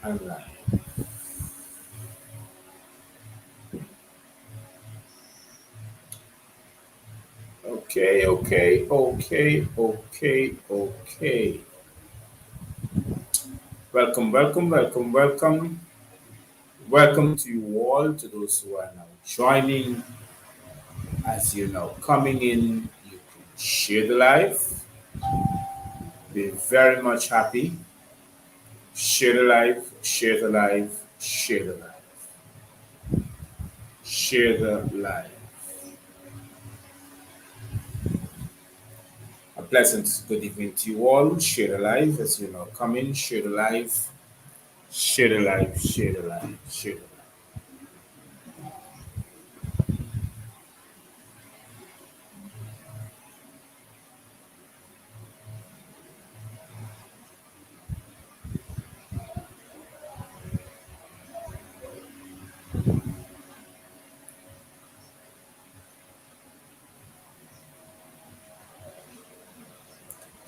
I'm like, okay. Welcome. Welcome to you all, to those who are now joining. As you know, coming in, you can share the live. Be very much happy. Share the live, share the live, share the live, share the live. A pleasant good evening to you all. Share the live as you know. Come in, share the live, share the live, share the live, share the live.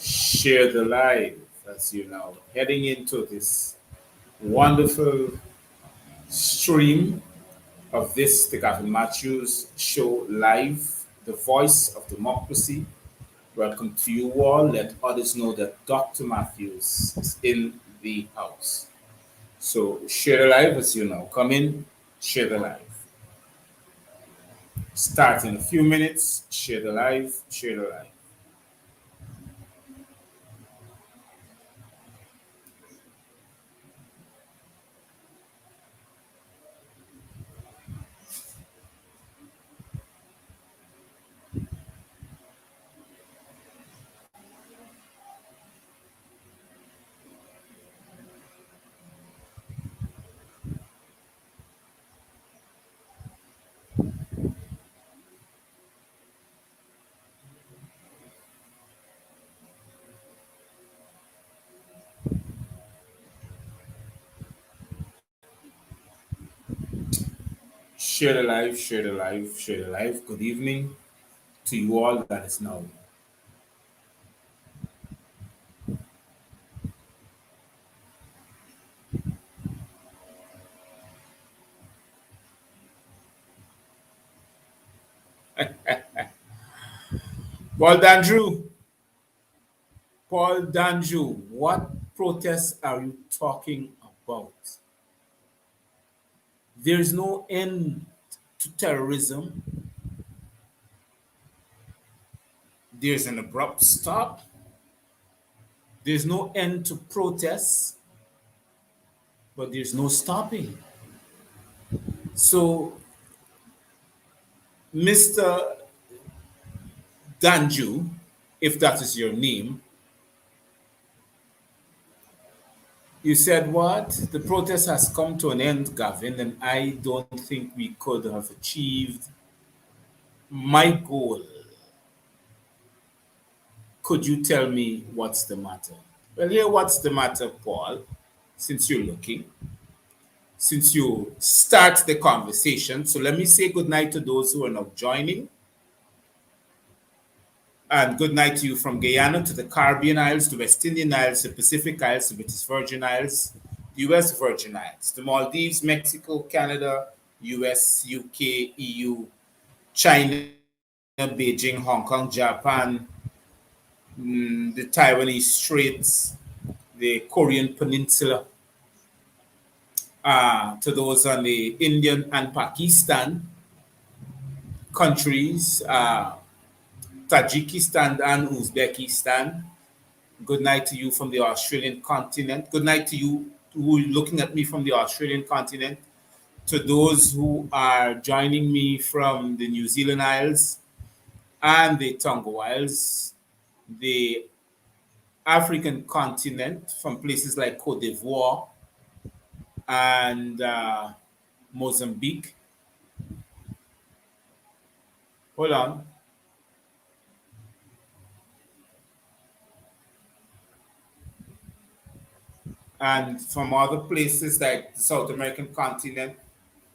Share the live as you know. Heading into this wonderful stream of this, the Gavin Matthews Show live, the voice of democracy. Welcome to you all. Let others know that Dr. Matthews is in the house. So share the live as you know. Come in, share the live. Start in a few minutes. Share the live, share the live. Share the live, share the live, share the live. Good evening to you all that is now. Paul Dandrew, Paul Danju, what protests are you talking about? There is no end to terrorism. There's an abrupt stop. There's no end to protests, but there's no stopping. So, Mr. Danju, if that is your name, you said what? The protest has come to an end, Gavin, and I don't think we could have achieved my goal. Could you tell me what's the matter? Well, here, what's the matter, Paul? Since you're looking, since you start the conversation. So let me say good night to those who are now joining. And good night to you from Guyana to the Caribbean Isles, the West Indian Isles, the Pacific Isles, the British Virgin Isles, the US Virgin Isles, the Maldives, Mexico, Canada, US, UK, EU, China, Beijing, Hong Kong, Japan, the Taiwanese Straits, the Korean Peninsula, to those on the Indian and Pakistan countries, Tajikistan and Uzbekistan. Good night to you from the Australian continent. Good night to you who are looking at me from the Australian continent. To those who are joining me from the New Zealand Isles and the Tonga Isles, the African continent from places like Cote d'Ivoire and Mozambique. Hold on. And from other places like the South American continent,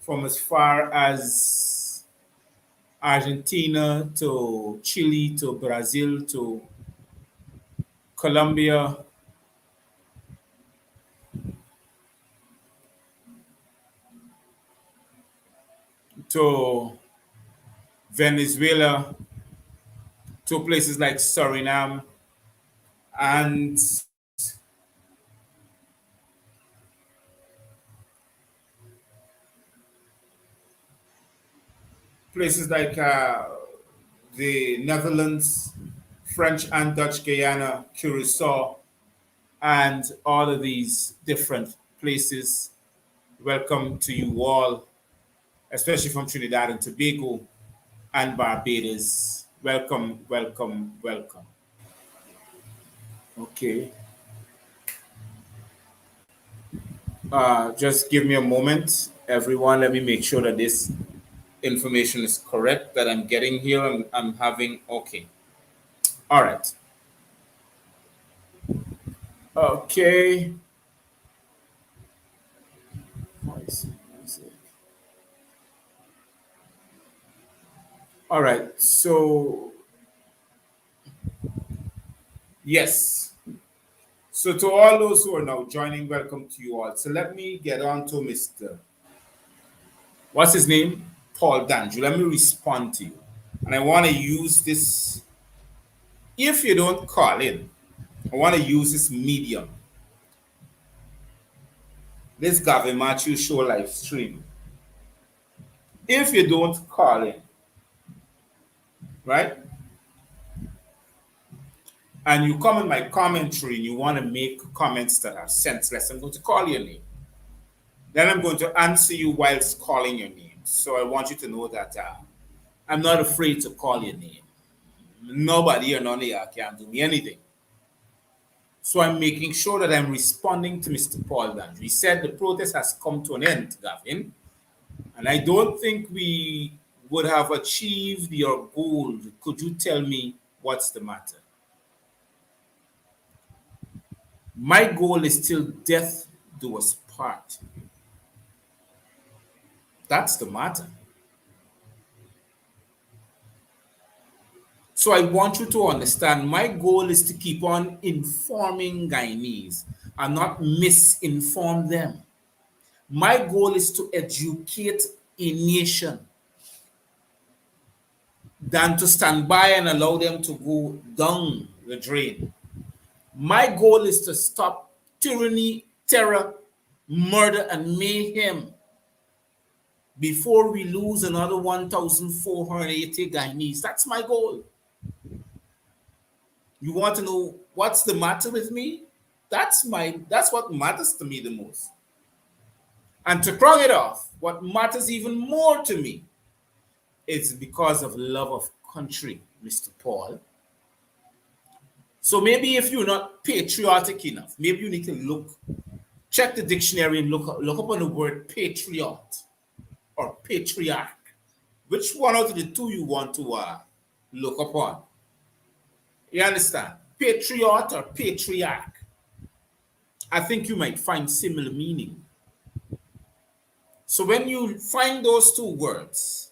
from as far as Argentina to Chile to Brazil to Colombia, to Venezuela, to places like Suriname, and places like the Netherlands, French and Dutch Guyana, Curacao, and all of these different places. Welcome to you all, especially from Trinidad and Tobago and Barbados. Welcome, welcome, welcome. Okay. Just give me a moment, everyone. Let me make sure that this information is correct that I'm getting here. I'm having, okay. All right. Okay. All right. So, yes. So, to all those who are now joining, welcome to you all. So, let me get on to Mr. What's his name? Paul Danju. Let me respond to you. And I want to use this. If you don't call in, I want to use this medium, this Gavin Matthews show live stream. If you don't call in, right? And you come in my commentary and you want to make comments that are senseless, I'm going to call your name. Then I'm going to answer you whilst calling your name. So I want you to know that I'm not afraid to call your name. Nobody or none of you can do me anything. So I'm making sure that I'm responding to Mr. Paul Danjo. He said the protest has come to an end, Gavin. And I don't think we would have achieved your goal. Could you tell me what's the matter? My goal is till death do us part. That's the matter. So I want you to understand my goal is to keep on informing Guyanese and not misinform them. My goal is to educate a nation than to stand by and allow them to go down the drain. My goal is to stop tyranny, terror, murder, and mayhem before we lose another 1,480 Guyanese. That's my goal. You want to know what's the matter with me? That's what matters to me the most. And to crown it off, what matters even more to me is because of love of country, Mr. Paul. So maybe if you're not patriotic enough, maybe you need to check the dictionary and look up on the word patriot or patriarch. Which one out of the two you want to look upon? You understand? Patriot or patriarch. I think you might find similar meaning. So when you find those two words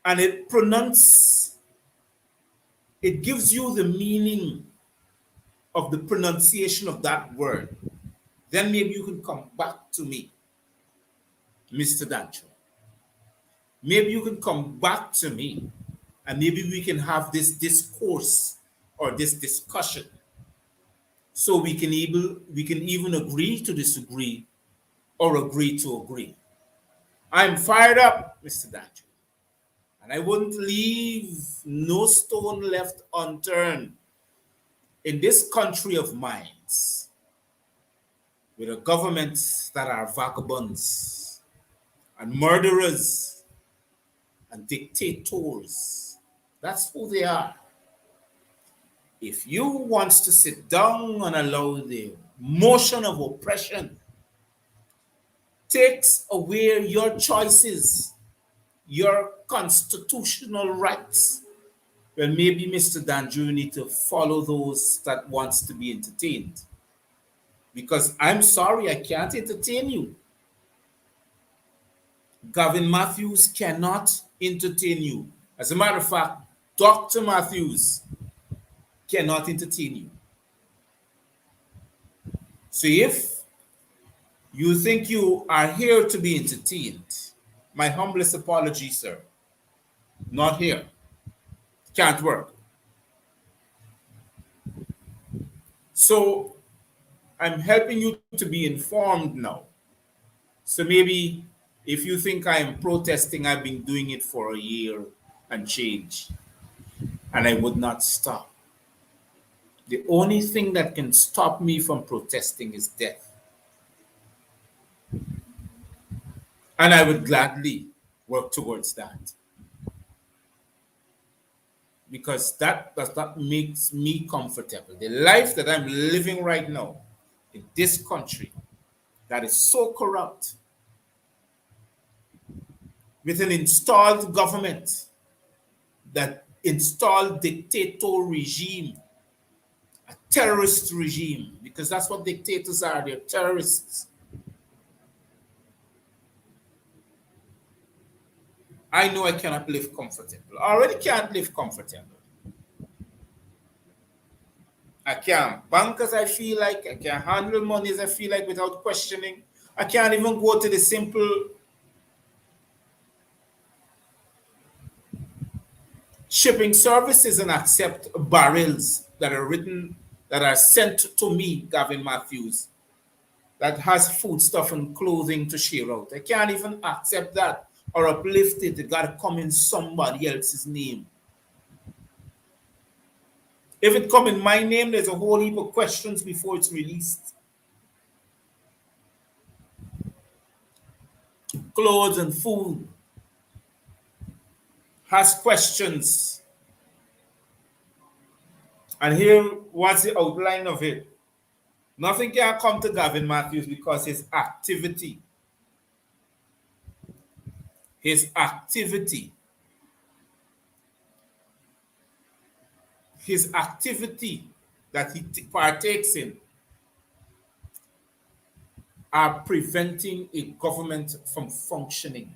and it gives you the meaning of the pronunciation of that word, then maybe you can come back to me, Mr. Dancho. Maybe you can come back to me and maybe we can have this discourse or this discussion so we can even agree to disagree or agree to agree. I'm fired up, Mr. Dancho. And I wouldn't leave no stone left unturned in this country of minds with a government that are vagabonds and murderers and dictators. That's who they are. If you want to sit down and allow the motion of oppression takes away your choices, your constitutional rights, well, maybe Mr. Danjo, you need to follow those that wants to be entertained. Because I'm sorry, I can't entertain you. Gavin Matthews cannot entertain you. As a matter of fact, Dr. Matthews cannot entertain you. So if you think you are here to be entertained, My humblest apology, sir. Not here. Can't work. So I'm helping you to be informed now. So maybe if you think I am protesting, I've been doing it for a year and change, and I would not stop. The only thing that can stop me from protesting is death. And I would gladly work towards that. Because that makes me comfortable. The life that I'm living right now in this country that is so corrupt, with an installed government, that installed dictator regime, a terrorist regime, because that's what dictators are, they're terrorists. I know I cannot live comfortable. I already can't live comfortable. I can't bank as I feel like, I can't handle money as I feel like without questioning. I can't even go to the simple shipping services and accept barrels that are sent to me, Gavin Matthews, that has foodstuff and clothing to share out. I can't even accept that or uplift it. It got to come in somebody else's name. If it come in my name, there's a whole heap of questions before it's released. Clothes and food has questions. And here was the outline of it. Nothing can come to Gavin Matthews because his activity his activity that he partakes in are preventing a government from functioning.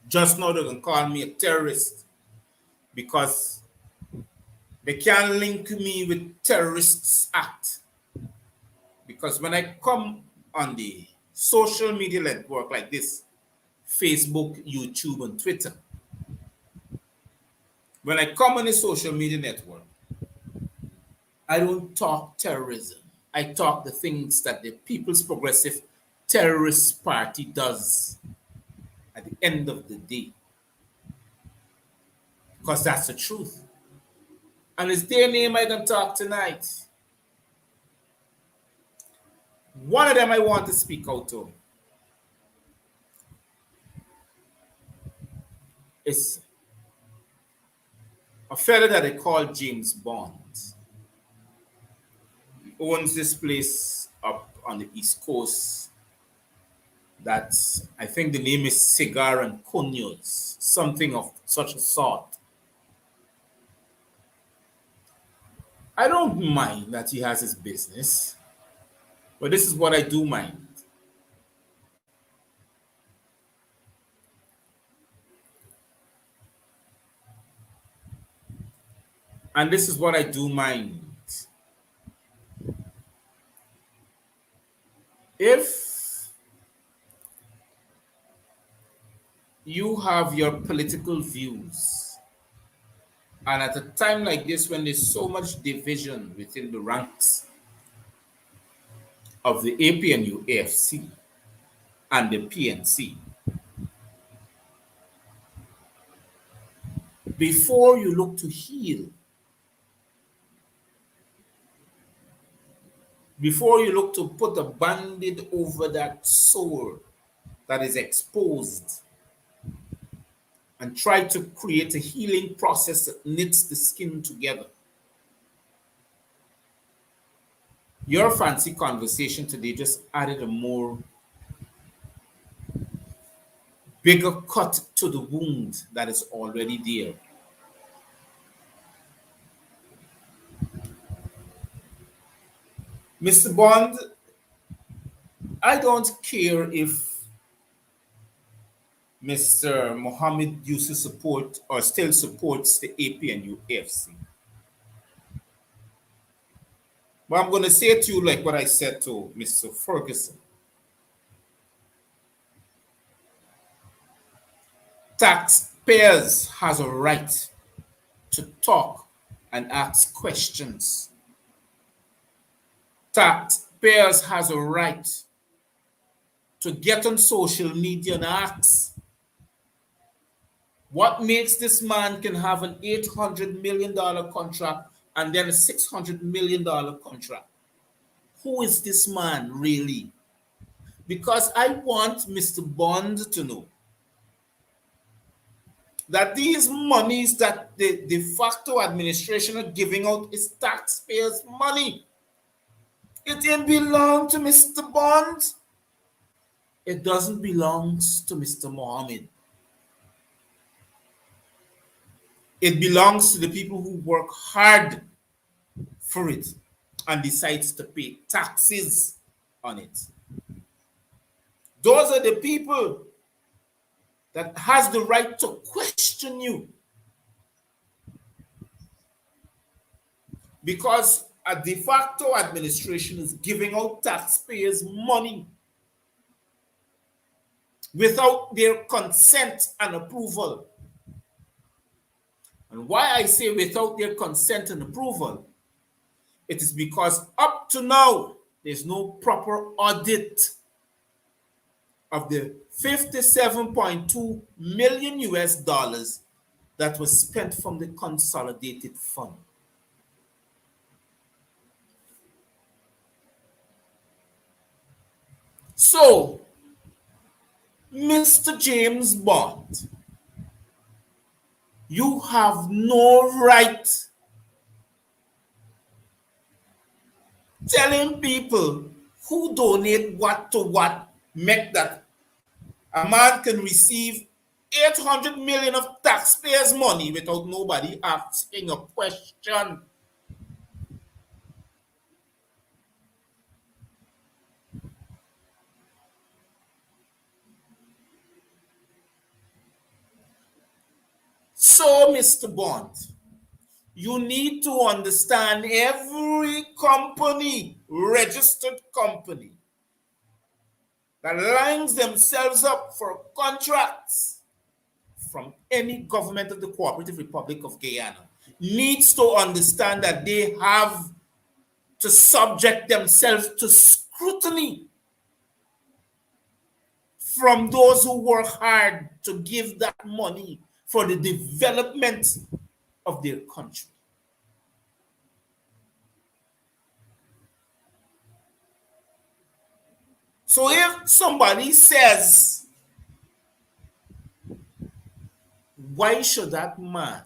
Just now they can call me a terrorist because they can't link me with terrorists act. Because when I come on the social media network like this, Facebook, YouTube, and Twitter, when I come on a social media network, I don't talk terrorism. I talk the things that the People's Progressive Terrorist Party does at the end of the day. Because that's the truth. And it's their name I can talk tonight. One of them I want to speak out to is a fellow that they call James Bond. He owns this place up on the East Coast that I think the name is Cigar and Cognos, something of such a sort. I don't mind that he has his business, but this is what I do mind. And this is what I do mind. If you have your political views, and at a time like this when there's so much division within the ranks of the APNU AFC and the PNC, before you look to heal, before you look to put a band-aid over that sore that is exposed and try to create a healing process that knits the skin together, your fancy conversation today just added a more bigger cut to the wound that is already there. Mr. Bond, I don't care if Mr. Mohammed used to support or still supports the APNU AFC. But I'm going to say to you like what I said to Mr. Ferguson. Taxpayers has a right to talk and ask questions. Taxpayers has a right to get on social media and ask what makes this man can have an $800 million contract and then a $600 million contract. Who is this man really? Because I want Mr. Bond to know that these monies that the de facto administration are giving out is taxpayers' money. It didn't belong to Mr. Bond. It doesn't belong to Mr. Mohammed. It belongs to the people who work hard for it and decides to pay taxes on it. Those are the people that has the right to question you. Because a de facto administration is giving out taxpayers' money without their consent and approval. And why I say without their consent and approval, it is because up to now, there's no proper audit of the 57.2 million US dollars that was spent from the consolidated fund. So, Mr. James Bond, you have no right telling people who donate what to what make that a man can receive 800 million of taxpayers' money without nobody asking a question. So, Mr. Bond, you need to understand every company, registered company, that lines themselves up for contracts from any government of the Cooperative Republic of Guyana needs to understand that they have to subject themselves to scrutiny from those who work hard to give that money for the development of their country. So if somebody says, why should that man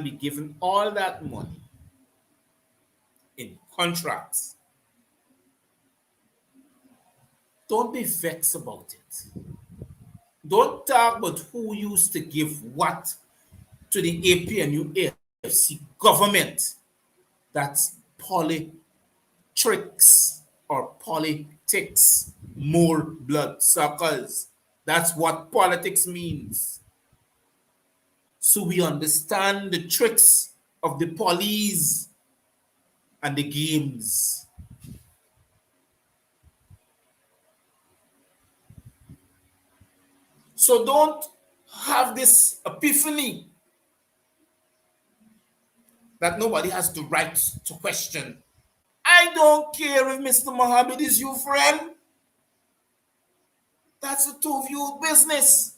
be given all that money in contracts? Don't be vexed about it. Don't talk about who used to give what to the APNU AFC government. That's politics or politics, more blood suckers. That's what politics means. So we understand the tricks of the police and the games. So don't have this epiphany that nobody has the right to question. I don't care if Mr. Mohammed is your friend. That's the two of you business.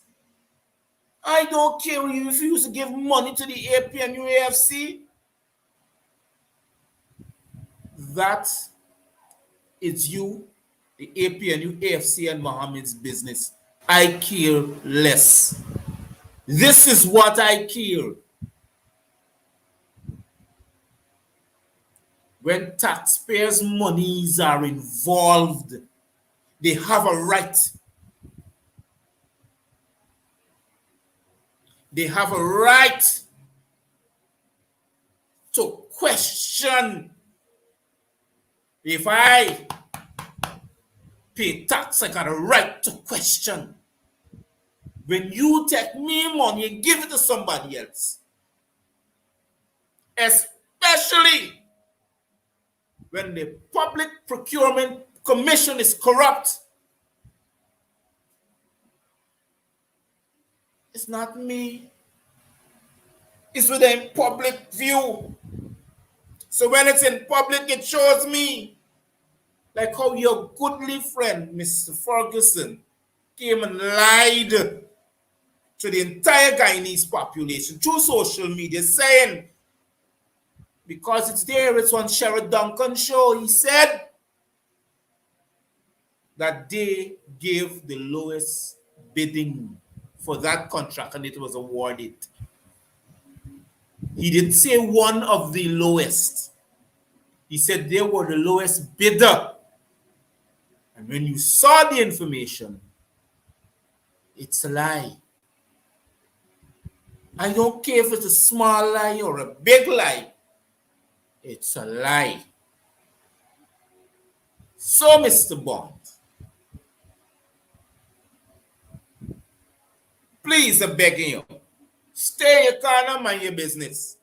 I don't care if you refuse to give money to the AP and UAFC. That is you, the AP and UAFC and Mohammed's business. I care less. This is what I care. When taxpayers' monies are involved, they have a right. They have a right to question. If I pay tax, I got a right to question. When you take me money and give it to somebody else, especially when the Public Procurement Commission is corrupt, it's not me. It's within public view. So when it's in public, it shows me, like how your goodly friend, Mr. Ferguson, came and lied to the entire Guyanese population through social media, saying, because it's there, it's on Sherrod Duncan's show, he said that they gave the lowest bidding for that contract and it was awarded. He didn't say one of the lowest. He said they were the lowest bidder. And when you saw the information, it's a lie. I don't care if it's a small lie or a big lie. It's a lie. So, Mr. Bond, please, I'm begging you, stay in your corner, mind your business.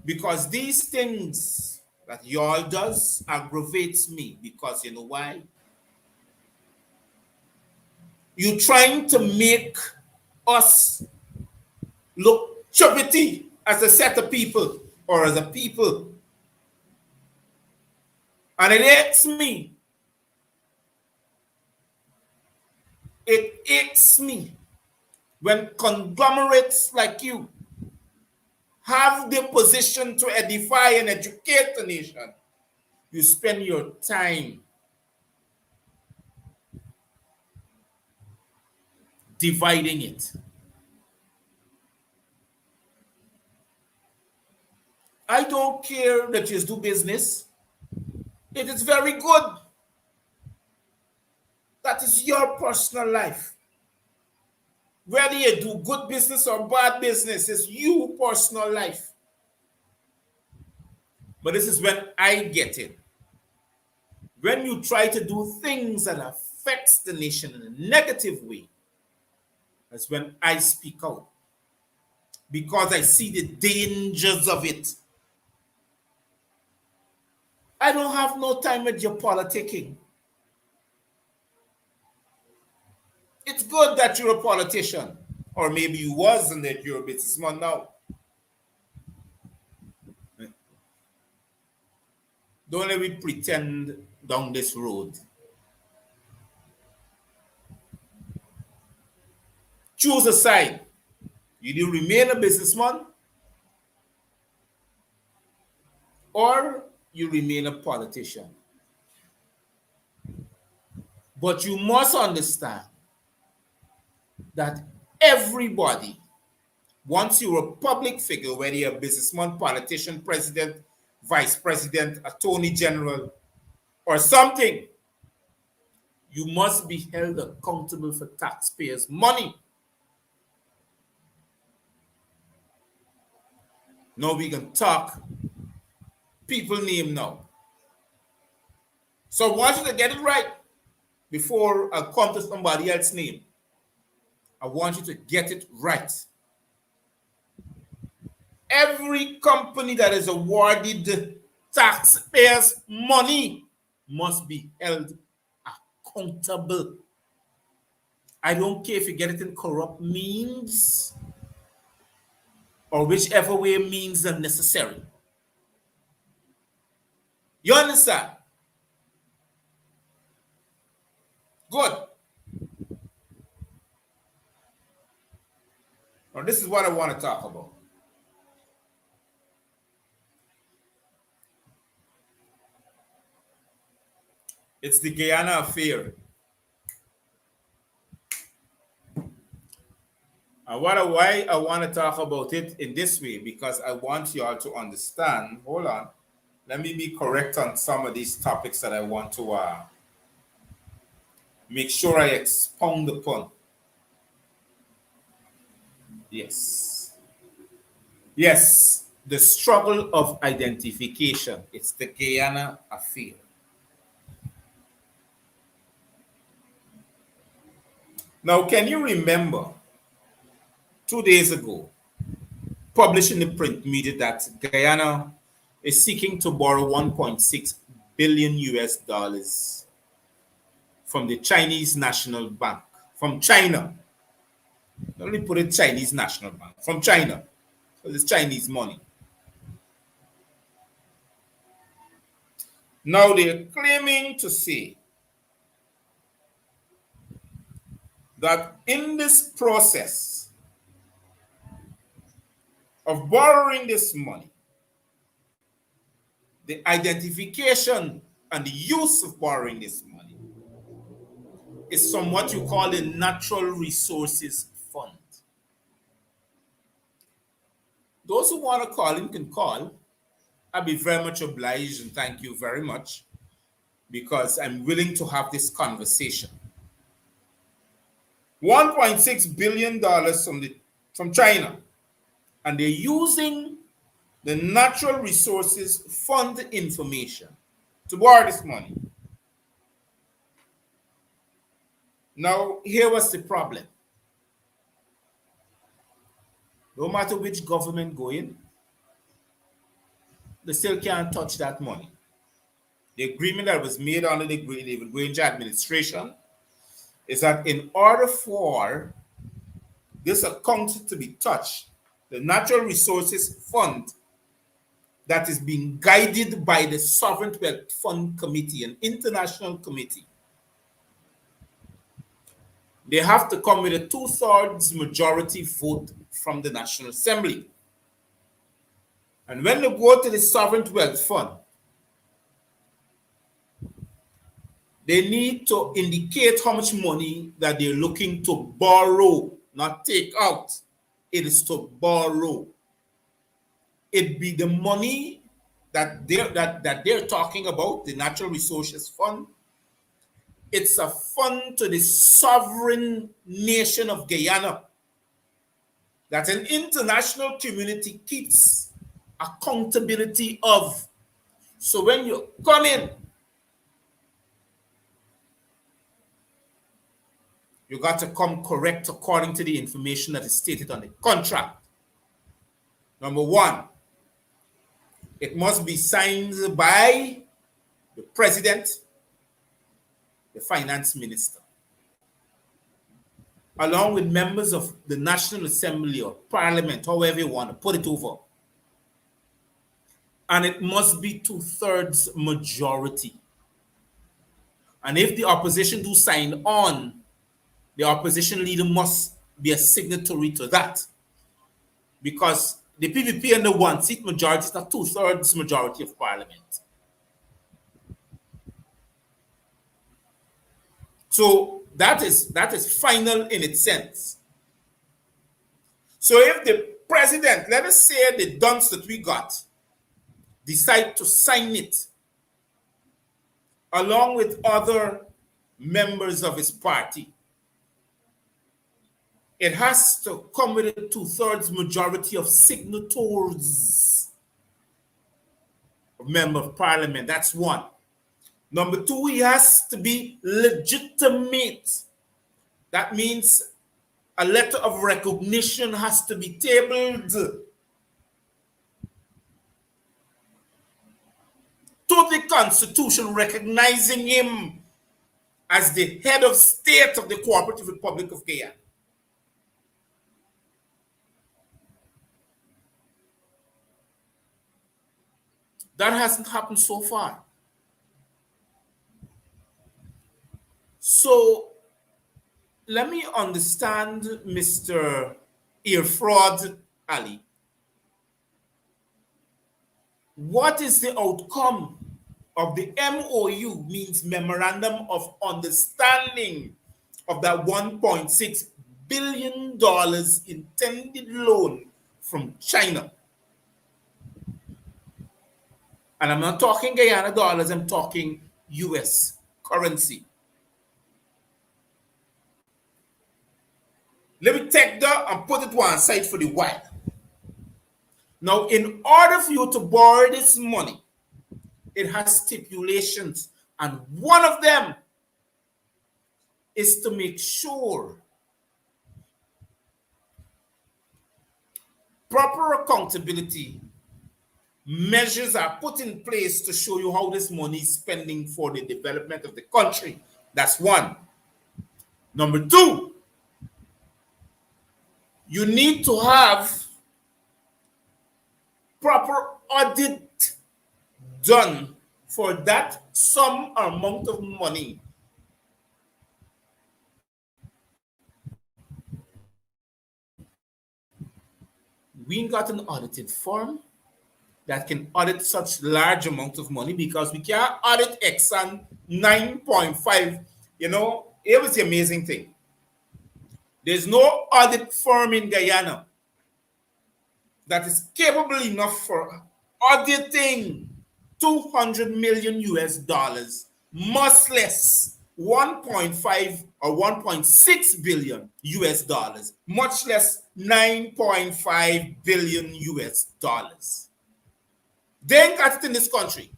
Because these things that y'all does aggravates me. Because you know why? You're trying to make us look chubby as a set of people or as a people. And it aches me. It aches me when conglomerates like you have the position to edify and educate the nation. You spend your time dividing it. I don't care that you do business. It is very good. That is your personal life. Whether you do good business or bad business, it's your personal life. But this is when I get it. When you try to do things that affects the nation in a negative way, that's when I speak out. Because I see the dangers of it. I don't have no time with your politicking. It's good that you're a politician. Or maybe you was and that you're a businessman now. Don't let me pretend down this road. Choose a side. You do remain a businessman or you remain a politician. But you must understand that everybody, once you're a public figure, whether you're a businessman, politician, president, vice president, attorney general, or something, you must be held accountable for taxpayers' money. Now we can talk people name now. So I want you to get it right before I come to somebody else's name. I want you to get it right. Every company that is awarded taxpayers' money must be held accountable. I don't care if you get it in corrupt means or whichever way means are necessary. You understand? Good. Now, this is what I want to talk about. It's the Guyana Affair. And why I want to talk about it in this way, because I want you all to understand. Hold on. Let me be correct on some of these topics that I want to make sure I expound upon. Yes. Yes, the struggle of identification. It's the Guyana Affair. Now, can you remember 2 days ago published in the print media that Guyana is seeking to borrow 1.6 billion US dollars from the Chinese National Bank, from China. Let me put it Chinese National Bank, from China. So it's Chinese money. Now they're claiming to say that in this process of borrowing this money, the identification and the use of borrowing this money is from what you call the Natural Resources Fund. Those who want to call in can call. I'll be very much obliged and thank you very much because I'm willing to have this conversation. $1.6 billion from China, and they're using the Natural Resources Fund information to borrow this money. Now, here was the problem. No matter which government go in, they still can't touch that money. The agreement that was made under the David Granger administration is that in order for this account to be touched, the Natural Resources Fund that is being guided by the Sovereign Wealth Fund Committee, an international committee, they have to come with a 2/3 majority vote from the National Assembly. And when they go to the Sovereign Wealth Fund, they need to indicate how much money that they're looking to borrow, not take out. It is to borrow. It be the money that they're talking about, the Natural Resources Fund. It's a fund to the sovereign nation of Guyana that an international community keeps accountability of. So when you come in, you got to come correct according to the information that is stated on the contract. Number one, it must be signed by the president, the finance minister, along with members of the National Assembly or Parliament, however you want to put it over. And it must be 2/3 majority. And if the opposition do sign on, the opposition leader must be a signatory to that. Because the PPP and the one-seat majority is not 2/3 majority of Parliament. So that is final in its sense. So if the president, let us say the dunce that we got, decide to sign it along with other members of his party, it has to come with a 2/3 majority of signatories of member of parliament. That's one. Number two, he has to be legitimate. That means a letter of recognition has to be tabled to the Constitution, recognizing him as the head of state of the Cooperative Republic of Guyana. That hasn't happened so far. So let me understand, Mr. Irfraud Ali. What is the outcome of the MOU, means Memorandum of Understanding, of that $1.6 billion intended loan from China? And I'm not talking Guyana dollars, I'm talking US currency. Let me take that and put it one side for the while. Now, in order for you to borrow this money, it has stipulations, and one of them is to make sure proper accountability measures are put in place to show you how this money is spending for the development of the country. That's one. Number two, you need to have proper audit done for that some amount of money. We ain't got an audited firm that can audit such large amount of money because we can't audit Exxon 9.5. You know, it was the amazing thing. There's no audit firm in Guyana that is capable enough for auditing 200 million US dollars, much less 1.5 or 1.6 billion US dollars, much less 9.5 billion US dollars. They ain't got it in this country.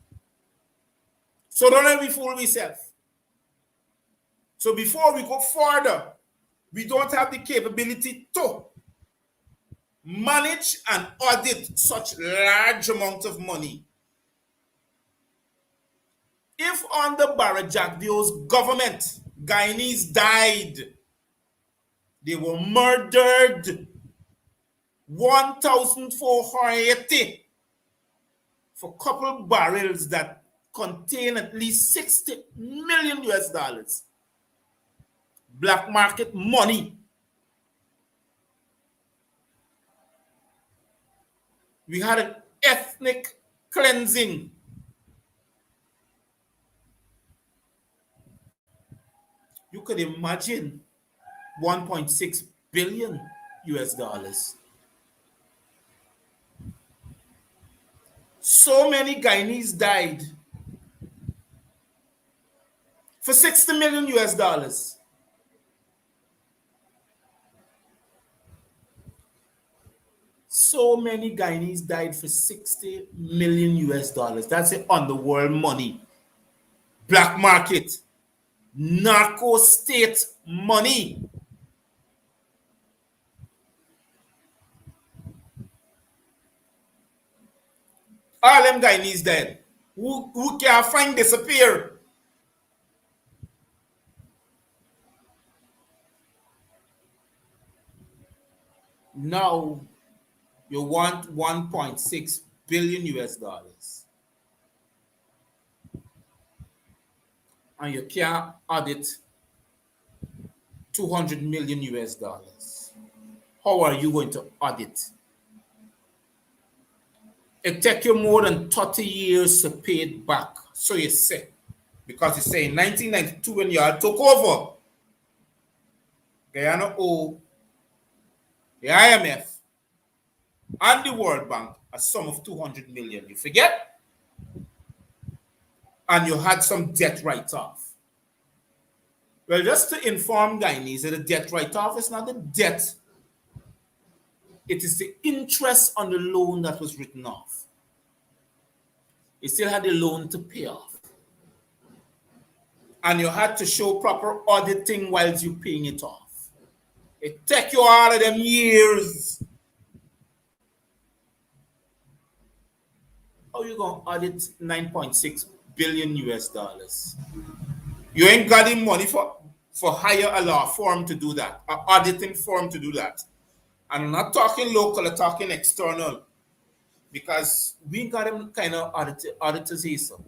So don't let me fool myself. So before we go further, we don't have the capability to manage and audit such large amount of money. If under Barra Jack Dio's government, Guyanese died, they were murdered, 1,480 for a couple barrels that contain at least 60 million US dollars. Black market money. We had an ethnic cleansing. You could imagine 1.6 billion US dollars. So many Guyanese died for 60 million US dollars. So many Guyanese died for 60 million US dollars. That's it, underworld money. Black market. Narco state money. All them Guyanese dead. Who can find disappear? Now you want 1.6 billion US dollars. And you can't audit 200 million US dollars. How are you going to audit? It takes you more than 30 years to pay it back. So you say, because you say in 1992 when you all took over, Guyana owed the IMF and the World Bank a sum of 200 million. You forget? And you had some debt write-off. Well, just to inform Guyanese that the debt write-off is not the debt. It is the interest on the loan that was written off. You still had the loan to pay off. And you had to show proper auditing while you're paying it off. It took you all of them years. How you going to audit 9.6 billion US dollars? You ain't got the money for hire a law firm to do that, an auditing firm to do that. And I'm not talking local, I'm talking external. Because we ain't got them kind of auditors here. So.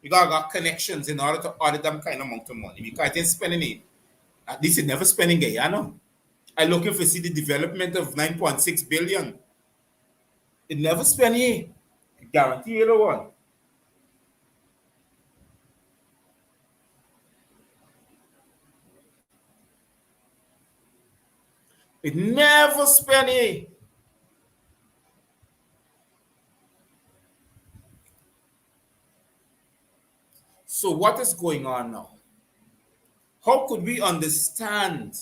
You got connections in order to audit them kind of amount of money. Because they're spending it. At least it's never spending it, you know. I'm looking for see the development of 9.6 billion. It never spend it. Guarantee you the one. It never spend it. So what is going on now? How could we understand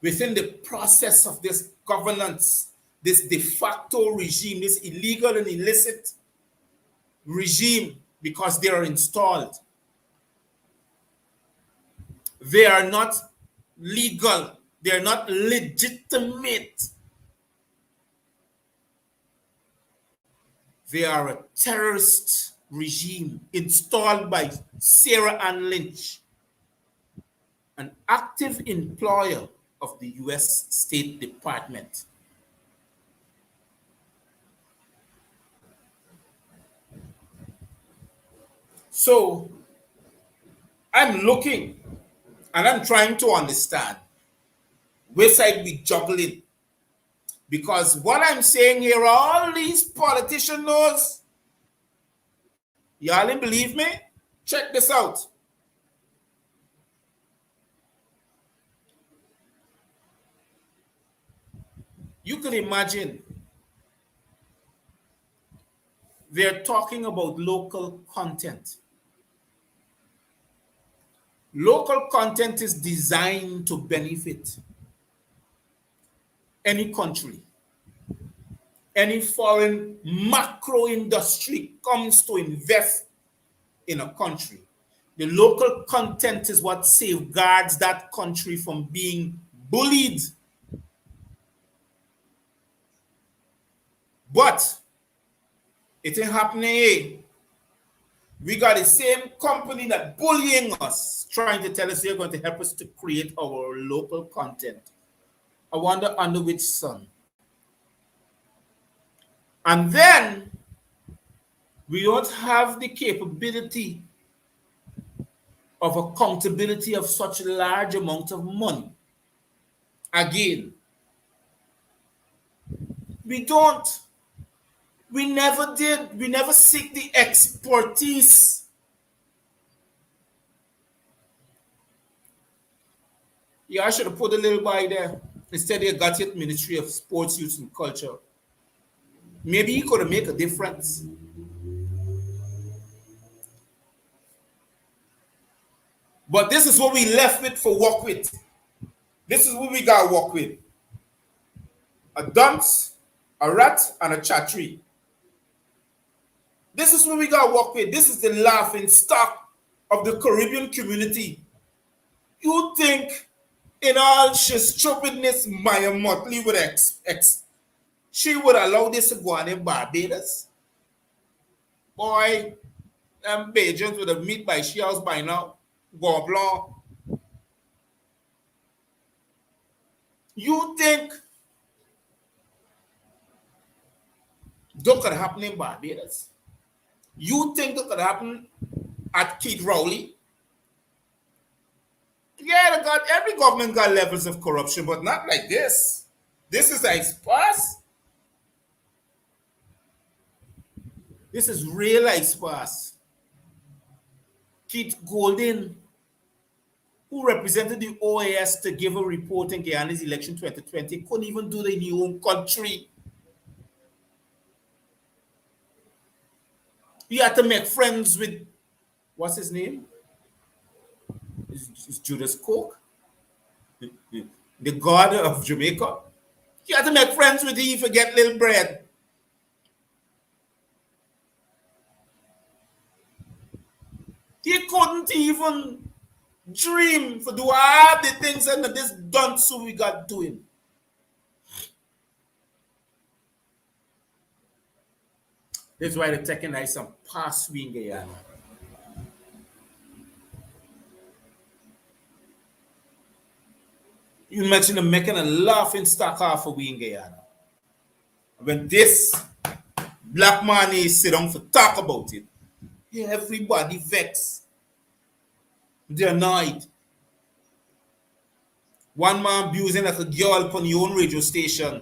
within the process of this governance, this de facto regime, this illegal and illicit regime, because they are installed? They are not legal. They are not legitimate. They are a terrorist regime installed by Sarah Ann Lynch, an active employer of the US State Department. So I'm looking and I'm trying to understand which side we juggling. Because what I'm saying here, all these politicians knows. Y'all didn't believe me? Check this out. You could imagine they're talking about local content. Local content is designed to benefit any country. Any foreign macro industry comes to invest in a country. The local content is what safeguards that country from being bullied. But it ain't happening here. We got the same company that bullying us, trying to tell us they're going to help us to create our local content. I wonder under which sun. And then we don't have the capability of accountability of such a large amount of money. Again, we don't. We never did. We never seek the expertise. Yeah, I should have put a little by there. Instead, they got it Ministry of Sports, Youth and Culture. Maybe he could have made a difference. But this is what we left with for work with. This is what we got to work with. A dunce, a rat, and a chatri. This is what we got to work with. This is the laughing stock of the Caribbean community. You think in all she's stupidness, Maya Motley would she would allow this to go on in Barbados? Boy, them Bajans would have meet by she house by now. Gobblin. You think that could happen in Barbados? You think that could happen at Keith Rowley? Yeah, every government got levels of corruption, but not like this. This is a sparse. This is real sparse. Keith Golden, who represented the OAS to give a report in Guyana's election 2020, couldn't even do it in your own country. You had to make friends with, what's his name? Is Judas Coke, the god of Jamaica. You had to make friends with him to get little bread. He couldn't even dream to do all the things that this dunce we got doing. That's why they're taking like some past we in Guyana. You mentioned them making a laughing stock off of we in Guyana. When this black man is sit down for talk about it, everybody vexed. They're annoyed. One man abusing like a girl on your own radio station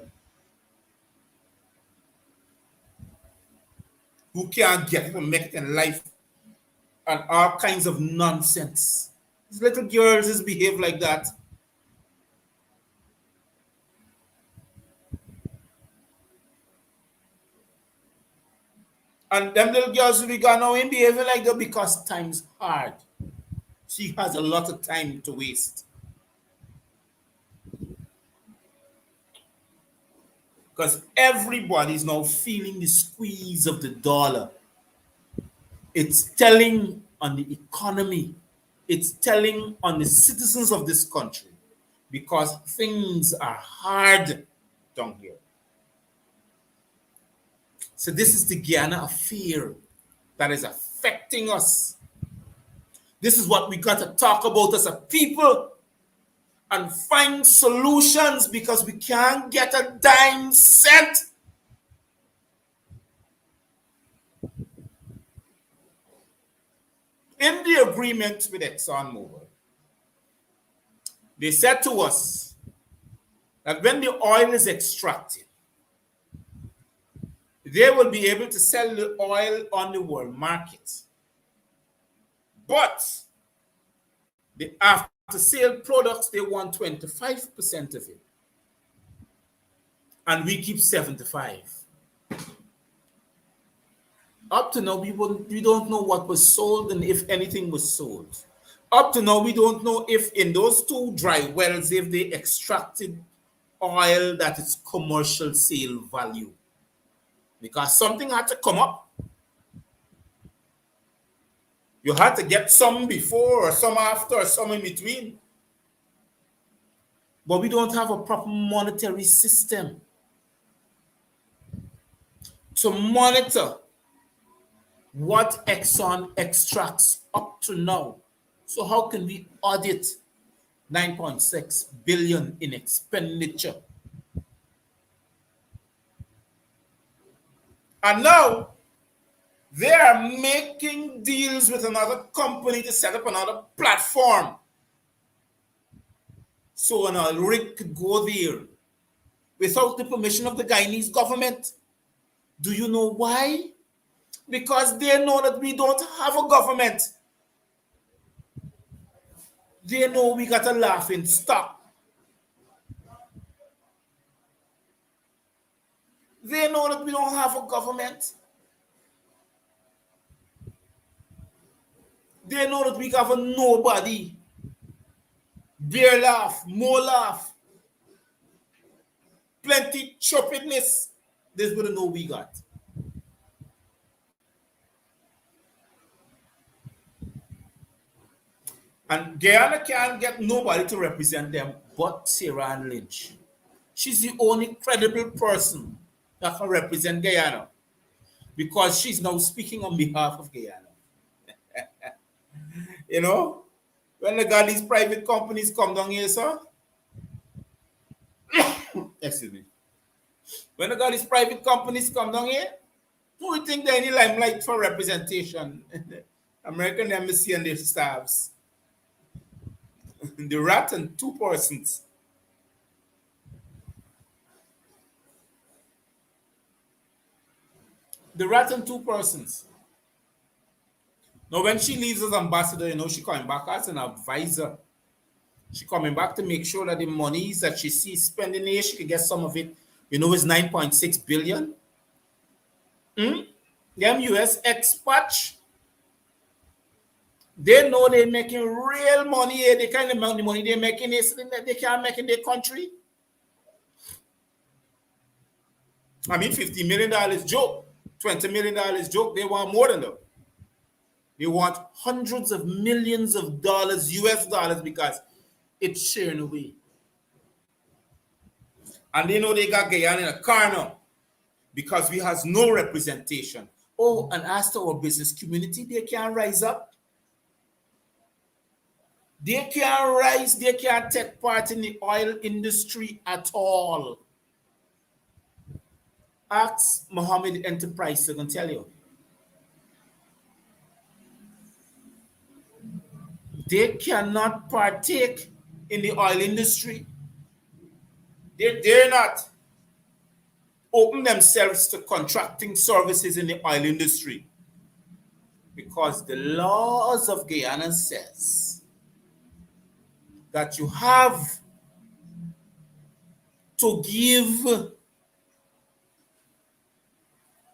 who can't get it and make it in life and all kinds of nonsense. These little girls just behave like that. And them little girls we got now ain't behaving like that because time's hard. She has a lot of time to waste. Because everybody's now feeling the squeeze of the dollar. It's telling on the economy. It's telling on the citizens of this country. Because things are hard down here. So this is the Guyana Affair that is affecting us. This is what we got to talk about as a people and find solutions, because we can't get a dime cent. In the agreement with ExxonMobil, they said to us that when the oil is extracted, they will be able to sell the oil on the world market. But the after-sale products, they want 25% of it. And we keep 75%. Up to now, we don't know what was sold and if anything was sold. Up to now, we don't know if in those 2 dry wells, if they extracted oil that is commercial sale value. Because something had to come up. You had to get some before or some after or some in between. But we don't have a proper monetary system to monitor what Exxon extracts up to now. So how can we audit 9.6 billion in expenditure? And now they are making deals with another company to set up another platform. So an oil rig could go there without the permission of the Guyanese government. Do you know why? Because they know that we don't have a government. They know we got a laughing stock. They know that we don't have a government. They know that we have a nobody. Beer laugh, more laugh, plenty choppiness. This is what they know we got. And Guyana can't get nobody to represent them but Sarah Ann Lynch. She's the only credible person that can represent Guyana, because she's now speaking on behalf of Guyana. You know, when they got these private companies come down here, sir. Excuse me. When they got these private companies come down here, who do you think they need limelight for representation? American Embassy and their staffs. The rat and 2 persons. The rat and 2 persons. Now, when she leaves as ambassador, you know, she coming back as an advisor. She coming back to make sure that the monies that she sees spending here, she can get some of it. You know, it's 9.6 billion. Them US expats, they know they're making real money here. The kind of money they're making is that they can't make in their country. I mean, $50 million joke, $20 million joke. They want more than that. They want hundreds of millions of dollars, US dollars, because it's sharing away. And they know they got Guyana in a car now because we has no representation. Oh, and as to our business community, they can't rise up. They can't rise, they can't take part in the oil industry at all. Ask Mohammed Enterprise, they're going to tell you. They cannot partake in the oil industry. They dare not open themselves to contracting services in the oil industry, because the laws of Guyana says that you have to give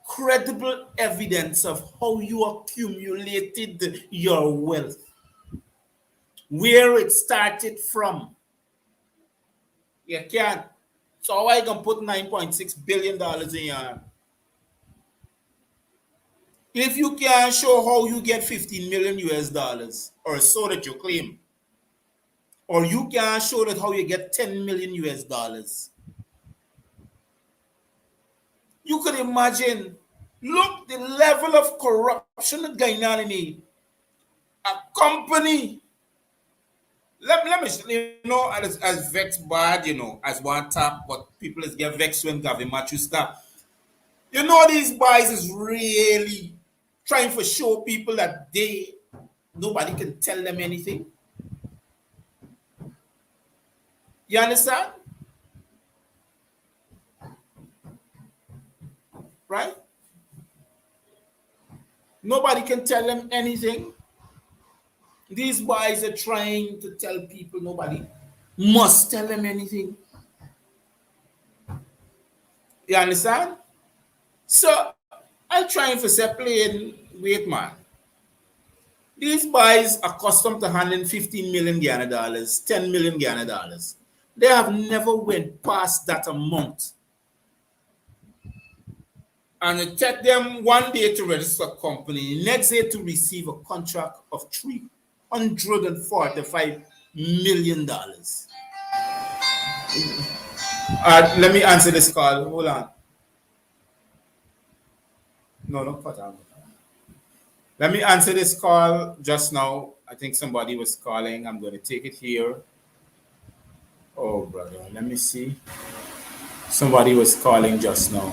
credible evidence of how you accumulated your wealth, where it started from. You can't. So how I can put $9.6 billion in your hand? If you can't show how you get 15 million US dollars, or so that you claim, or you can't show that how you get 10 million US dollars, you could imagine Look the level of corruption that Guyana in a company. Let me, as vexed bad, as one tap, but people is get vexed when Gavin Matthews stop. These boys is really trying to show people that nobody can tell them anything. You understand? Right? Nobody can tell them anything. These boys are trying to tell people nobody must tell them anything. You understand? So I trying to say plain, wait man. These boys are accustomed to handling 15 million Guyana dollars, 10 million Guyana dollars. They have never went past that amount. And it took them one day to register a company, next day to receive a contract of $345 million. Let me answer this call. Hold on. No, don't cut out. Let me answer this call just now. I think somebody was calling. I'm going to take it here. Oh, brother. Let me see. Somebody was calling just now.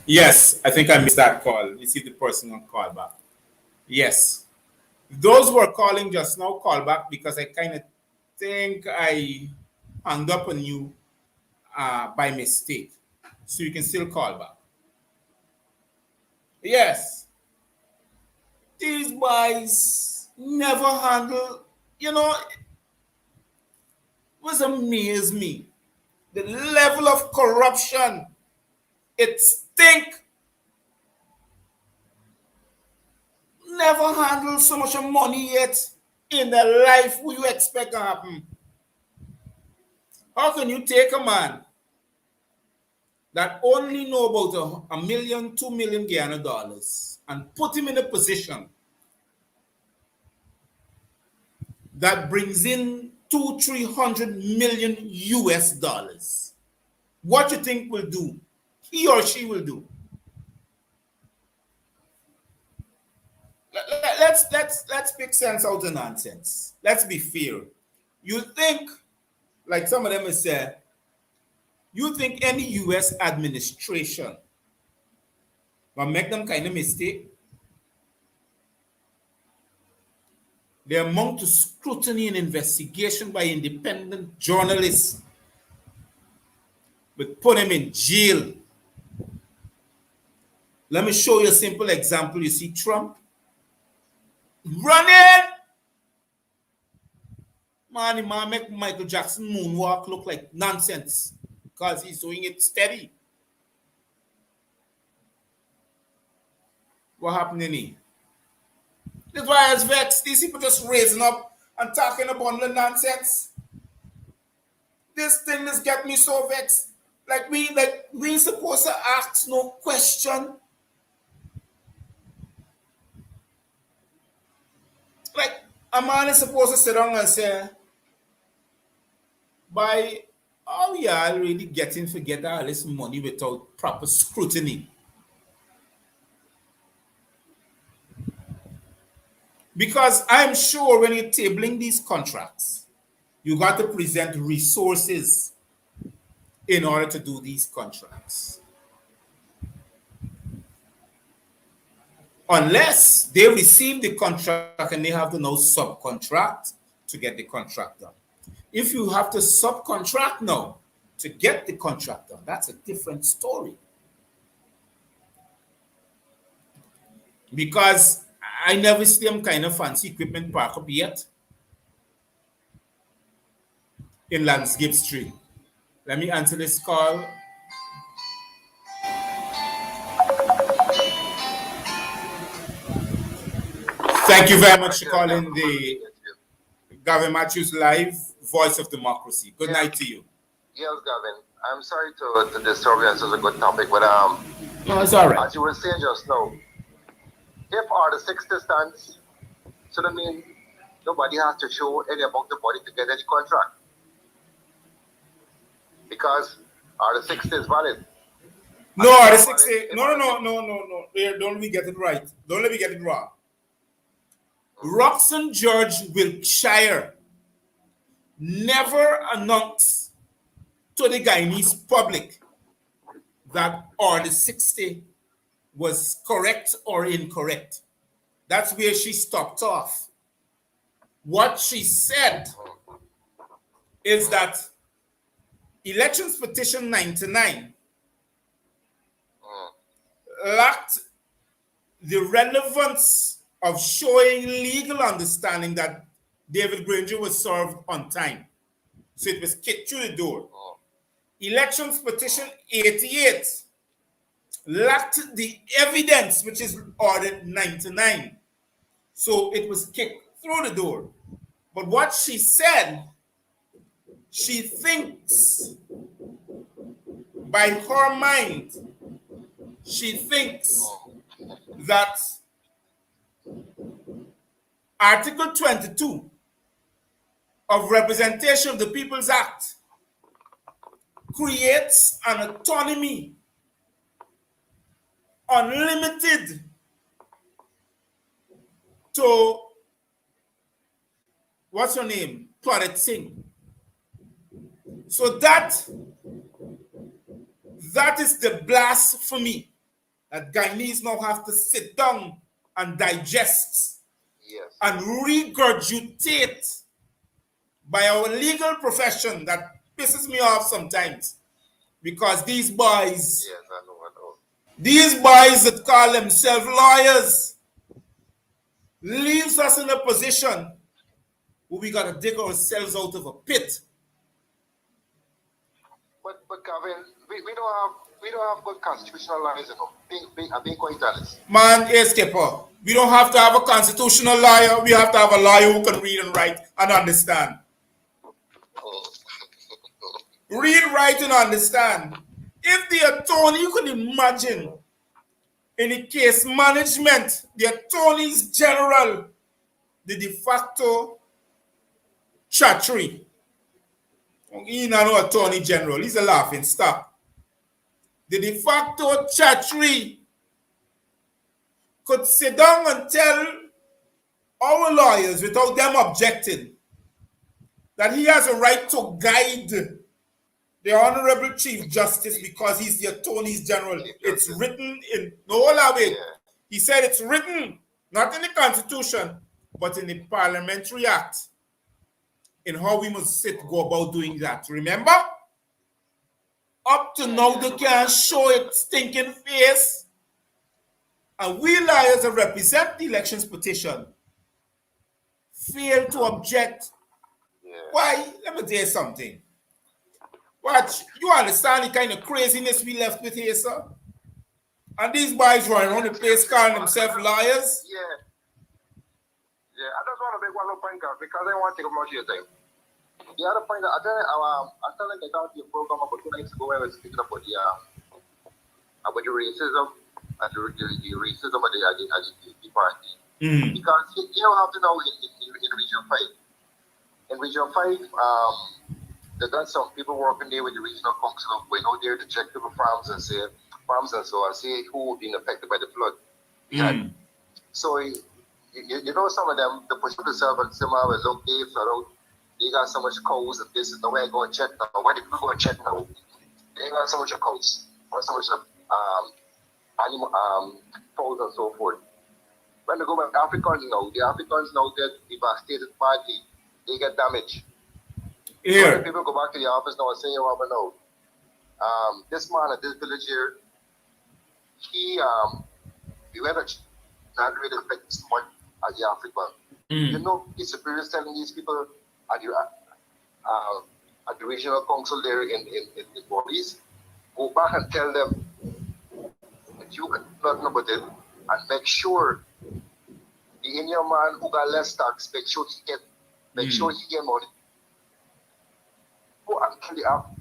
Yes, I think I missed that call. You see the person on call back. Yes. Those who are calling just now, call back because I kind of think I hung up on you by mistake. So you can still call back. Yes. These boys never handle, what amazed me. The level of corruption. It stink. Never handled so much money yet in the life what you expect to happen. How can you take a man that only know about a million, 2 million Guyana dollars and put him in a position that brings in 200-300 million US dollars? What you think will do? He or she will do. Let's pick sense out of nonsense. Let's be fair. You think, like some of them have said, you think any US administration will make them kind of mistake? They amount to scrutiny and investigation by independent journalists would put them in jail. Let me show you a simple example. You see Trump running. Man, he might make Michael Jackson moonwalk look like nonsense because he's doing it steady. What happened in here? That's why I was vexed. These people just raising up and talking about the nonsense. This thing just get me so vexed. We ain't supposed to ask no question. Like a man is supposed to sit down and say, by how y'all really getting to get all this money without proper scrutiny? Because I'm sure when you're tabling these contracts, you got to present resources in order to do these contracts. Unless they receive the contract and they have to now subcontract to get the contract done. If you have to subcontract now to get the contract done, that's a different story. Because I never see them kind of fancy equipment park up yet in Landscape Street. Let me answer this call. Thank you very much for calling the Gavin Matthews Live Voice of Democracy. Good night to you. Yes, Gavin. I'm sorry to disturb you on such a good topic, but no, it's all right. As you were saying just now, if are the 60 stands, so that means nobody has to show any amount of money to get any contract. Because R60 is valid. No, R60. No. Don't let me get it right. Don't let me get it wrong. Roxanne George Wiltshire never announced to the Guyanese public that Order 60 was correct or incorrect. That's where she stopped off. What she said is that Elections Petition 99 lacked the relevance of showing legal understanding that David Granger was served on time. So it was kicked through the door. Elections Petition 88 lacked the evidence, which is Order 99. So it was kicked through the door. But what she said, she thinks, by her mind, she thinks that Article 22 of Representation of the People's Act creates an autonomy unlimited to, what's her name? Claudette Singh. So that is the blasphemy that Guyanese now have to sit down and digest and regurgitate by our legal profession. That pisses me off sometimes, because these boys, these boys that call themselves lawyers, leaves us in a position where we got to dig ourselves out of a pit. But Kevin, we don't have good constitutional lawyers, you know. I'm being quite honest. Man, hey Skipper, we don't have to have a constitutional lawyer. We have to have a lawyer who can read and write and understand. Read, write, and understand. If the attorney, you can imagine, in the case management, the attorneys general, the de facto chattery. He's not no attorney general, he's a laughing stock. The de facto chattery could sit down and tell our lawyers without them objecting that he has a right to guide the Honorable Chief Justice because he's the Attorney General. It's written in, no, wait. He said it's written, not in the Constitution, but in the Parliamentary Act, in how we must go about doing that. Remember? Up to now, they can't show it stinking face. And we lawyers that represent the elections petition fail to object. Why? Let me tell you something. Watch, you understand the kind of craziness we left with here, sir? And these boys running around the place calling themselves lawyers? Yeah, I just want to make one more point, because I want to take up much of your time. The other point, I tell like I thought your program about 2 nights ago, I was speaking about the racism and the racism of the party. Because you have to know in Region 5. In Region 5, they got some people working there with the regional council going out there to check people farms and so on, see who been affected by the flood. So you know, some of them, they push up themselves and somehow was okay, so they got so much cows and this and the way I go and check now. Why did people go and check now? They got so much of cows or so much of animal cows and so forth. When they go back, the Africans now get devastated badly. They get damaged. Here. So people go back to the office now and say, "Oh, I know. This man at this village here, we went to not really affect this much as the African. You know, his superiors telling these people at the regional council there in the bodies, go back and tell them that you can do nothing about it and make sure the Indian man who got less tax, make sure he get money. Go and tell the African.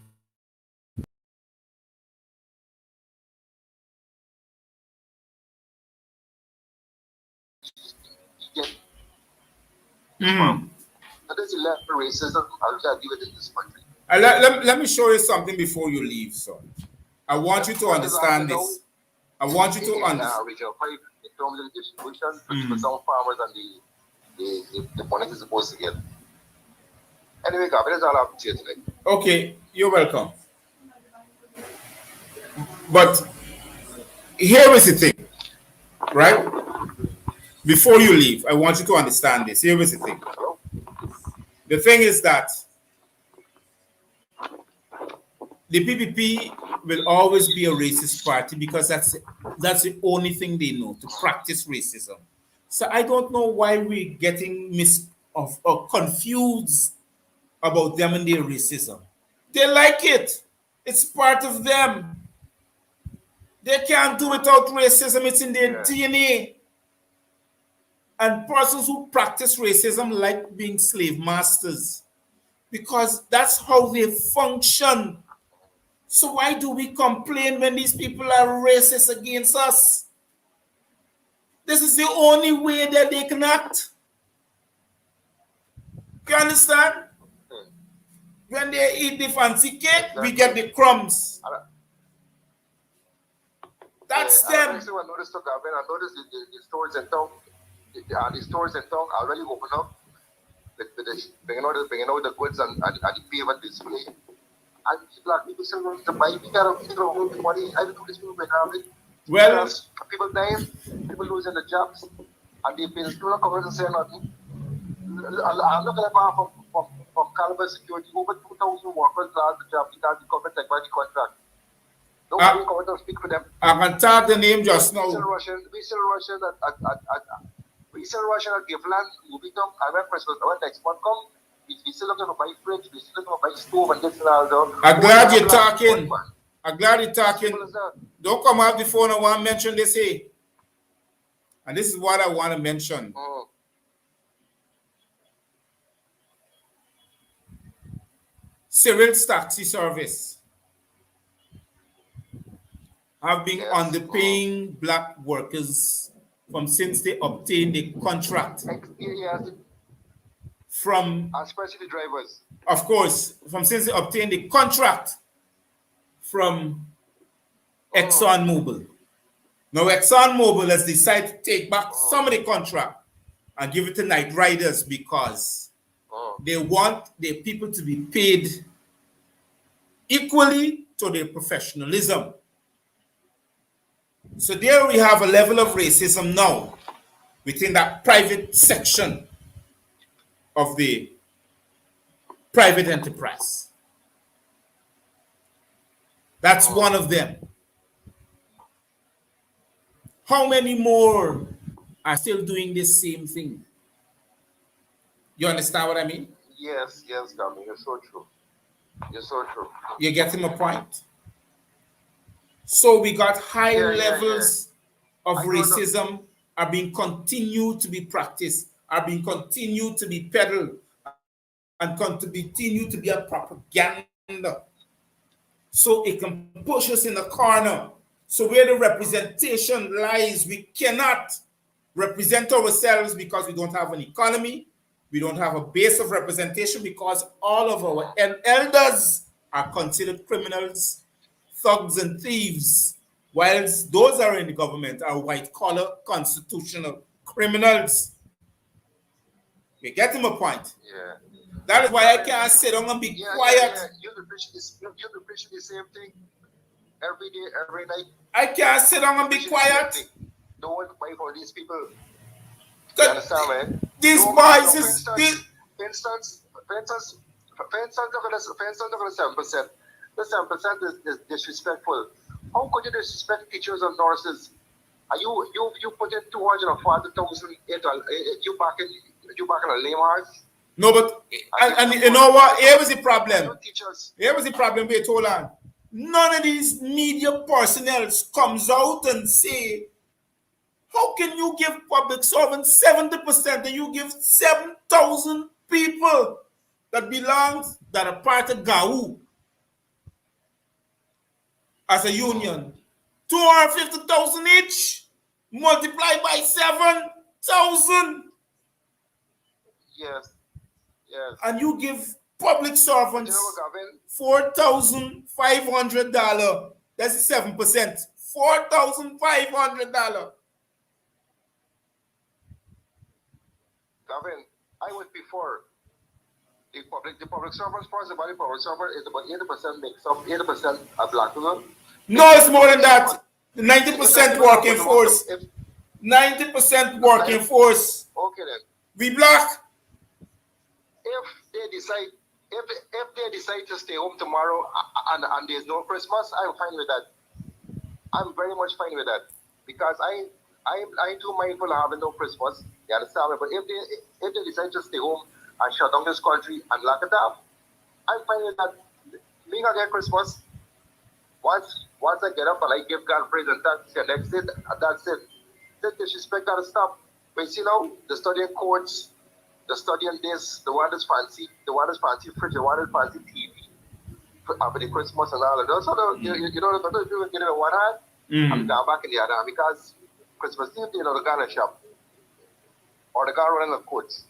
That is level racism I'll deal with in this country. Let me show you something before you leave, sir. I want you to understand this. I want you to understand. Region 5, in terms of the distribution, for some farmers and the money is supposed to get. Anyway, God, that's all I have to say today. Okay, you're welcome. But here is the thing, right? Before you leave, I want you to understand this. Here is the thing. The thing is that the PPP will always be a racist party because that's the only thing they know, to practice racism. So I don't know why we're getting confused about them and their racism. They like it. It's part of them. They can't do without racism. It's in their DNA. And persons who practice racism like being slave masters because that's how they function. So why do we complain when these people are racist against us? This is the only way that they can act. You understand? When they eat the fancy cake, we get the crumbs. That's them. I noticed the stores in town. The stores in town already open up. Bringing out the goods and the payment display. And black people still want to buy. We gotta hold the money. I don't know this movement now. Well, people dying, people losing their jobs, and they pay still not coming to say nothing. I'm looking at from Caliber Security, over 2,000 workers lost the job because the government take back the contract. Nobody come to speak for them. I can tag the name just now. We still Russian at Giveland, moving them. I went next month come. We still looking to buy fridge, we still looking to buy stove and this and all that. I'm glad you're talking. I'm glad you're talking. Don't come off the phone. I want to mention this here. And this is what I want to mention. Cyril's taxi service have been underpaying black workers from since they obtained a contract. From especially drivers. Of course, from since they obtained the contract from ExxonMobil. Now, ExxonMobil has decided to take back some of the contract and give it to night riders because they want their people to be paid equally to their professionalism. So there we have a level of racism now within that private section of the private enterprise. That's one of them. How many more are still doing this same thing? You understand what I mean? Yes, Gami, you're so true. You're so true. You're getting my point? So we got high levels of racism are being continued to be practiced, are being continued to be peddled, and continue to be a propaganda. So it can push us in the corner. So where the representation lies, we cannot represent ourselves because we don't have an economy. We don't have a base of representation because all of our elders are considered criminals, thugs, and thieves, whilst those are in the government are white-collar constitutional criminals. You're getting my point? Yeah. That is why I can't sit down and be quiet. Yeah. You're preaching the same thing every day, every night. I can't sit down and be quiet. Don't want to fight for these people. You understand, man? These boys is... For instance, look at the 7%. The 7% is disrespectful. How could you disrespect teachers and nurses? Are you put in 240,000 into you back in a lame horse? No, but and you know what? Here was the problem. Here was the problem. Wait, hold on. None of these media personnel comes out and say, how can you give public servants 70% and you give 7,000 people that are part of GAU as a union? 250,000 each, multiplied by 7,000. Yes, yes. And you give public servants Gavin, $4,500. That's 7%. $4,500. Gavin, I would prefer the public servants part about the public servant is about 80% makes up 80% are black people. No, it's more than that. 90% working force. 90% working force. Okay then. We black. If they decide to stay home tomorrow and there's no Christmas, I'm fine with that. I'm very much fine with that because I too mindful of having no Christmas. You understand me? But if they decide to stay home and shut down this country and lock it up, I'm fine with that. Me gonna get Christmas. Once I get up and I give God praise and thanks, and that's it. The disrespect gotta stop. But you see now, the studying courts, the studying this, the one that's fancy fridge, the one that's fancy TV for the Christmas and all of those. So you know, the people get it in one hand and down back in the other hand because Christmas Eve, you know, the Ghana shop or the guy running the courts.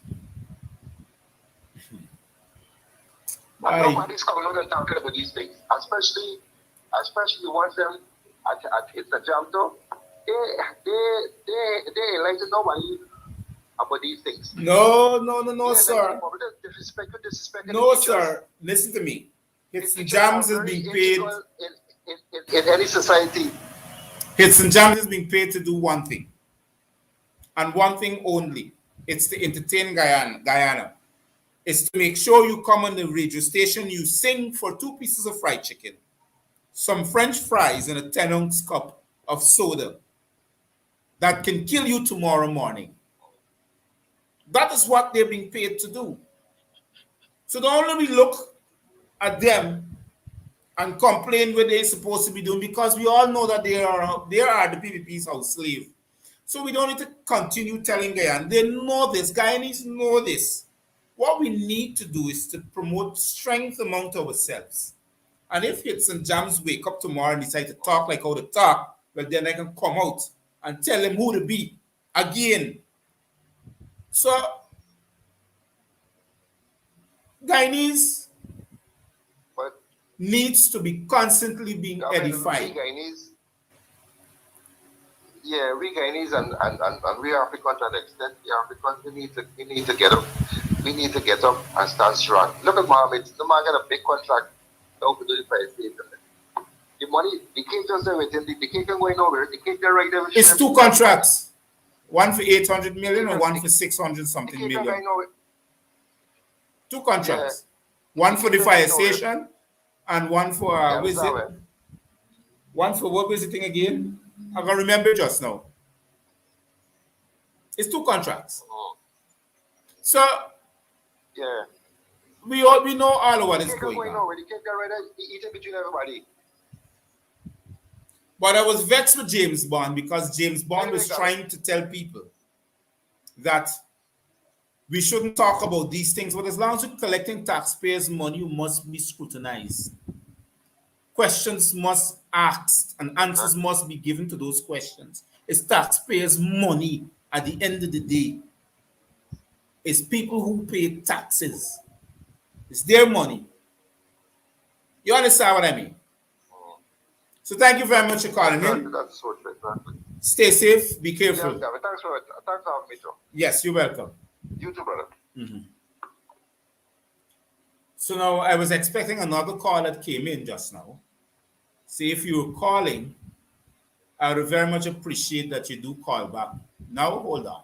Nobody's coming out and talking about these things, especially once them at it's a jam though. They enlighten nobody about these things. No, sir. Disrespect no, sir. Listen to me. Hits and Jams is being paid. In any society. Hits and Jams is being paid to do one thing. And one thing only. It's to entertain Guyana. It's to make sure you come on the radio station, you sing for 2 pieces of fried chicken, some French fries, and a 10-ounce cup of soda that can kill you tomorrow morning. That is what they're being paid to do. So don't only we look at them and complain what they're supposed to be doing because we all know that they are the PPP's house slave. So we don't need to continue telling Guyana. They know this. Guyanese know this. What we need to do is to promote strength among ourselves. And if Hits and Jams wake up tomorrow and decide to talk like how to talk, well, then I can come out and tell them who to be again. So, Guyanese needs to be constantly being edified. We Guyanese and we Africans to an extent, the Africans, we need to get up. We need to get up and start strong. Look at Mohammed. The man got a big contract now to do the price statement. The money, the cake just everything. The cake can go nowhere. The cake can right there. It's 2 contracts. One for 800 million and one for 600 something million. 2 contracts. Yeah. One for the fire station and one for visit. One for what visiting again? I can remember just now. It's 2 contracts. So yeah, we know all of what is going on. Between everybody. But I was vexed with James Bond because James Bond was trying to tell people that we shouldn't talk about these things. But as long as you're collecting taxpayers' money, you must be scrutinized. Questions must be asked and answers must be given to those questions. It's taxpayers' money at the end of the day. It's people who pay taxes. It's their money. You understand what I mean? So thank you very much for calling in. That's so true. Stay safe. Be careful. Yeah, thanks for having me, Joe. Yes, you're welcome. You too, brother. Mm-hmm. So now I was expecting another call that came in just now. See, if you're calling, I would very much appreciate that you do call back. Now, hold on.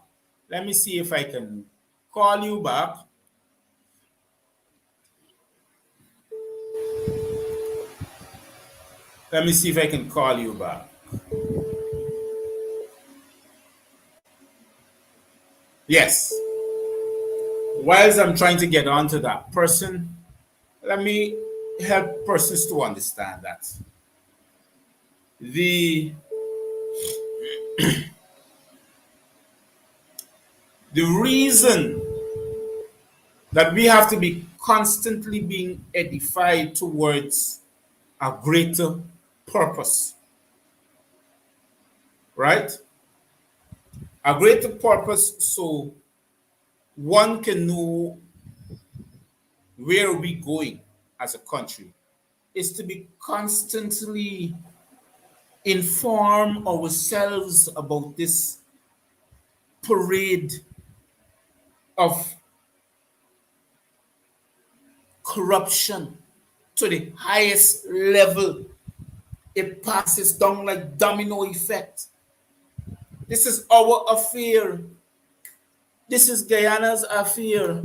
Let me see if I can call you back. Let me see if I can call you back. Yes. Whilst I'm trying to get onto that person, let me help persons to understand that. The reason that we have to be constantly being edified towards a greater purpose, right? A greater purpose, so one can know where are we going as a country is to be constantly inform ourselves about this parade of corruption to the highest level. It passes down like domino effect. This is our affair. This is Guyana's affair.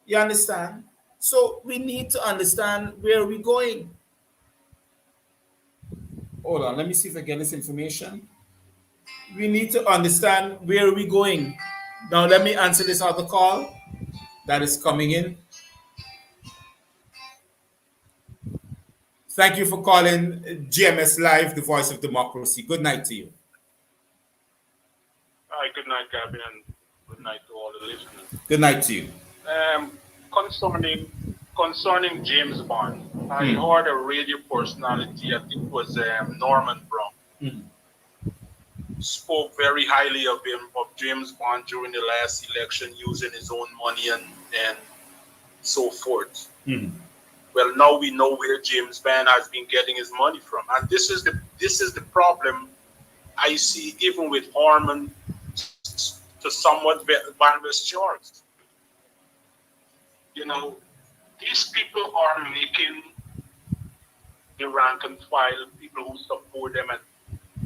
You understand? So we need to understand where we're going. Hold on, let me see if I get this information. We need to understand where we're going. Now let me answer this other call that is coming in. Thank you for calling GMS Live, the voice of democracy. Good night to you. Hi, good night, Gavin, and good night to all the listeners. Good night to you. Um, concerning James Bond, I heard a radio personality, I think it was Norman Brown, spoke very highly of James Bond during the last election, using his own money and so forth. Well, now we know where James Bond has been getting his money from, and this is the problem I see even with Harman to somewhat various charts. You know, these people are making the rank and file people who support them and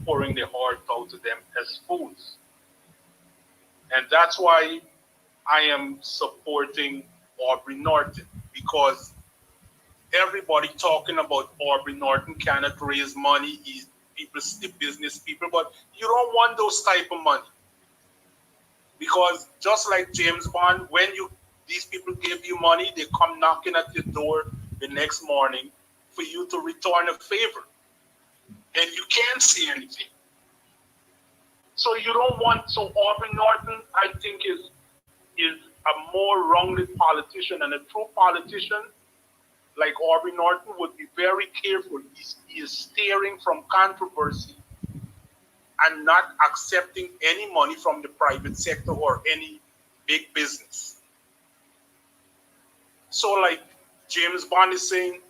pouring their heart out to them as fools. And that's why I am supporting Aubrey Norton, because everybody talking about Aubrey Norton cannot raise money. He's the business people, but you don't want those type of money. Because just like James Bond, when these people give you money, they come knocking at your door the next morning for you to return a favor. And you can't see anything. So you don't want, so Aubrey Norton, I think, is a more rounded politician, and a true politician like Aubrey Norton would be very careful. He is steering from controversy and not accepting any money from the private sector or any big business. So like James Bond is saying,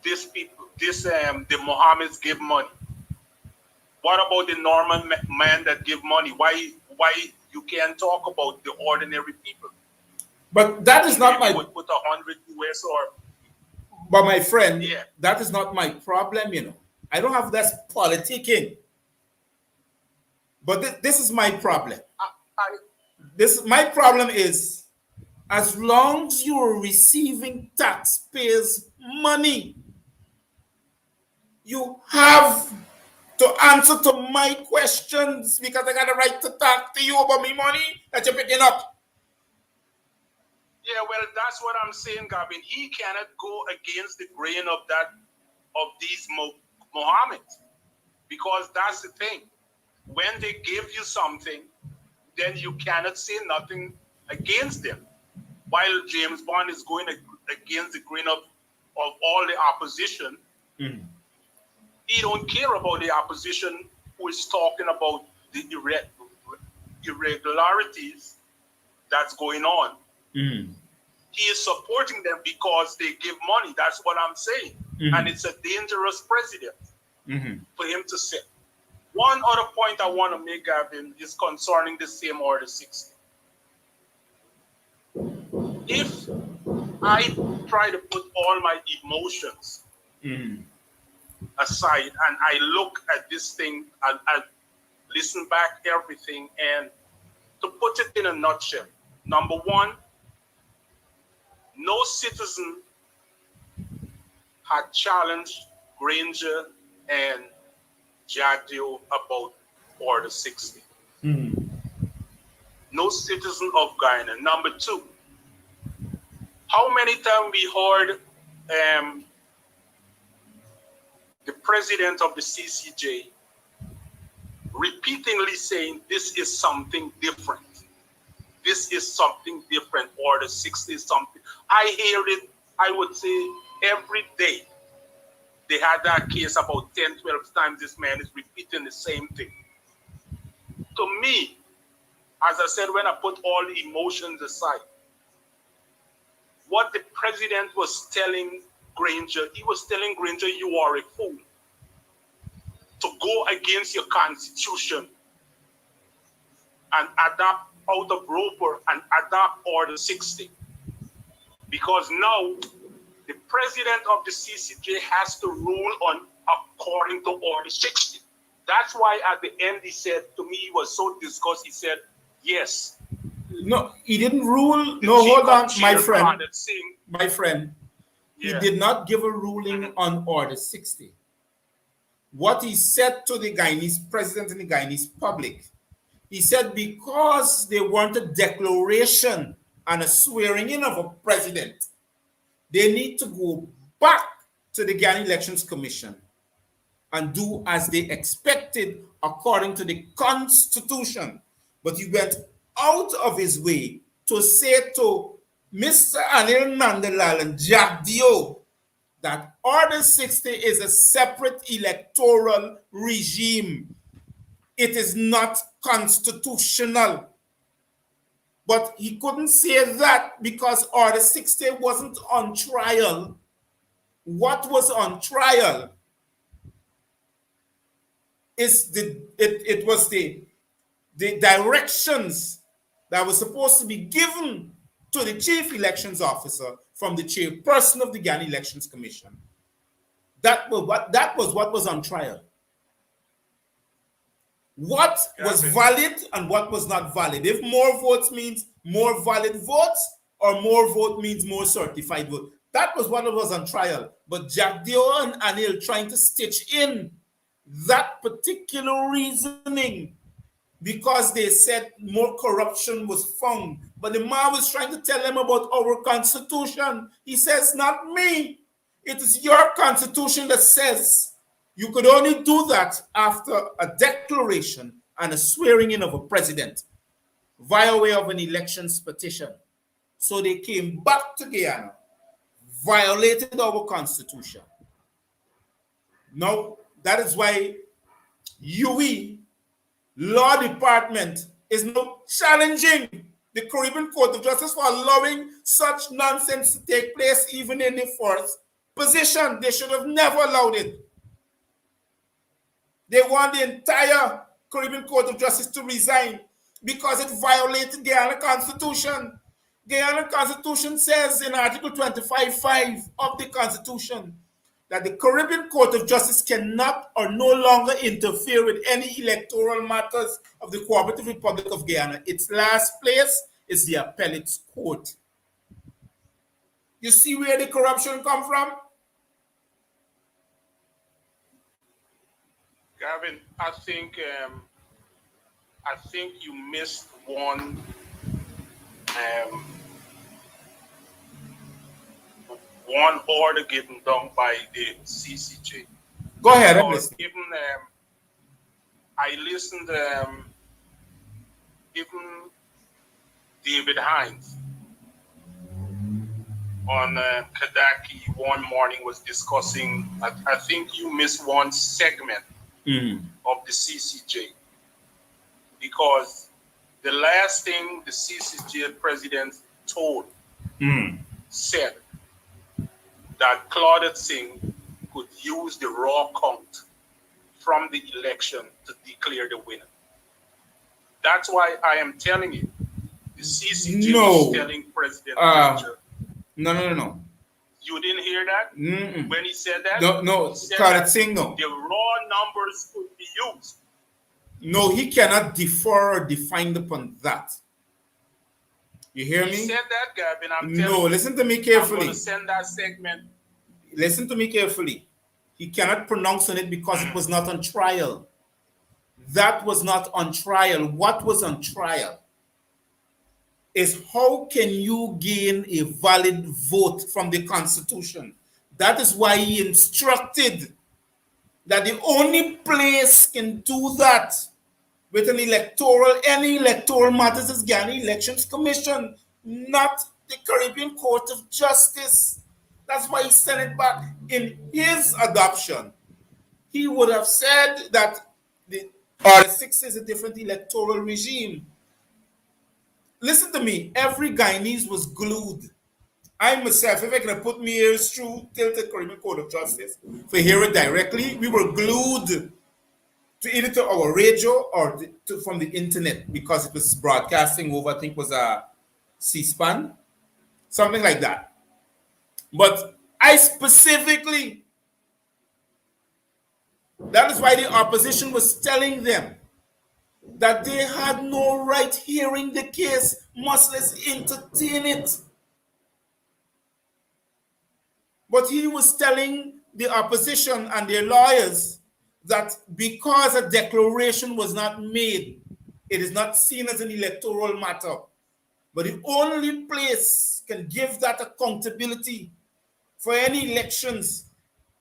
the Mohammeds give money. What about the Norman man that give money? Why you can't talk about the ordinary people? But that is not my. Would put 100 US or. But my friend, that is not my problem. You know, I don't have that politicking. But this is my problem. My problem is, as long as you're receiving taxpayers' money, you have to answer to my questions, because I got a right to talk to you about my money that you're picking up. Yeah, well, that's what I'm saying, Gavin. He cannot go against the grain of these Mohammeds, because that's the thing. When they give you something, then you cannot say nothing against them. While James Bond is going against the grain of all the opposition, he don't care about the opposition who is talking about the irregularities that's going on. He is supporting them because they give money. That's what I'm saying. And it's a dangerous precedent for him to set. One other point I want to make, Gavin, is concerning the same Order 60. If I try to put all my emotions aside and I look at this thing and listen back everything, and to put it in a nutshell, number one, no citizen had challenged Granger and Jagdeo about Order 60. No citizen of Guyana. Number two, how many times we heard the president of the CCJ repeatedly saying this is something different. This is something different. Order 60 is something. I hear it, I would say, every day. They had that case about 10, 12 times. This man is repeating the same thing. To me, as I said, when I put all the emotions aside, what the president was telling Granger, he was telling Granger, you are a fool to go against your constitution and adopt out of Roper and adopt Order 60. Because now the president of the CCJ has to rule on according to Order 60. That's why at the end he said to me, he was so disgusted, he said, yes. No, he didn't rule. No, hold on, my friend. My friend, yeah. He did not give a ruling on Order 60. What he said to the Guyanese president and the Guyanese public, he said because they want a declaration and a swearing in of a president, they need to go back to the Guyana Elections Commission and do as they expected according to the Constitution. But he went out of his way to say to Mr. Anil Nandalal and Jack Dio that Order 60 is a separate electoral regime. It is not constitutional. But he couldn't say that because Order 60 wasn't on trial. What was on trial is it was the directions that were supposed to be given to the chief elections officer from the chairperson of the Guyana Elections Commission. That was what was on trial. What was valid and what was not valid. If more votes means more valid votes or more vote means more certified vote. That was what was on trial. But Jack Dio and Anil trying to stitch in that particular reasoning because they said more corruption was found. But the man was trying to tell them about our constitution. He says, not me. It is your constitution that says you could only do that after a declaration and a swearing in of a president via way of an elections petition. So they came back to Guyana, violated our constitution. Now, that is why UE Law Department is now challenging the Caribbean Court of Justice for allowing such nonsense to take place even in the first position. They should have never allowed it. They want the entire Caribbean Court of Justice to resign because it violated Guyana Constitution. Guyana Constitution says in Article 25.5 of the Constitution that the Caribbean Court of Justice cannot or no longer interfere with any electoral matters of the Cooperative Republic of Guyana. Its last place is the appellate court. You see where the corruption come from? Gavin, I think you missed one order given down by the CCJ. Go ahead, even I listened. Even David Hines on Kadaki one morning was discussing. I think you missed one segment of the CCJ because the last thing the CCJ president told said that Claudette Singh could use the raw count from the election to declare the winner. That's why I am telling you, the CCJ was telling President Granger. No. You didn't hear that? When he said that? No, Claudette Singh, no. The raw numbers could be used. No, he cannot defer or define upon that. You hear me? He said that, Gavin. I'm telling you. No, listen to me carefully. I'm going to send that segment. Listen to me carefully. He cannot pronounce on it because it was not on trial. That was not on trial. What was on trial is how can you gain a valid vote from the Constitution? That is why he instructed that the only place can do that with any electoral matters is Guyana Elections Commission, not the Caribbean Court of Justice. That's why he sent it back. In his adoption, he would have said that the Order 6 is a different electoral regime. listen to me, every Guyanese was glued. I myself, if I could have put my ears through Tilted Caribbean Court of Justice for hear it directly, we were glued to either to our radio or from the internet because it was broadcasting over, I think it was a C-SPAN, something like that. But I specifically, that is why the opposition was telling them that they had no right hearing the case, much less entertain it. But he was telling the opposition and their lawyers that because a declaration was not made, it is not seen as an electoral matter. But the only place can give that accountability for any elections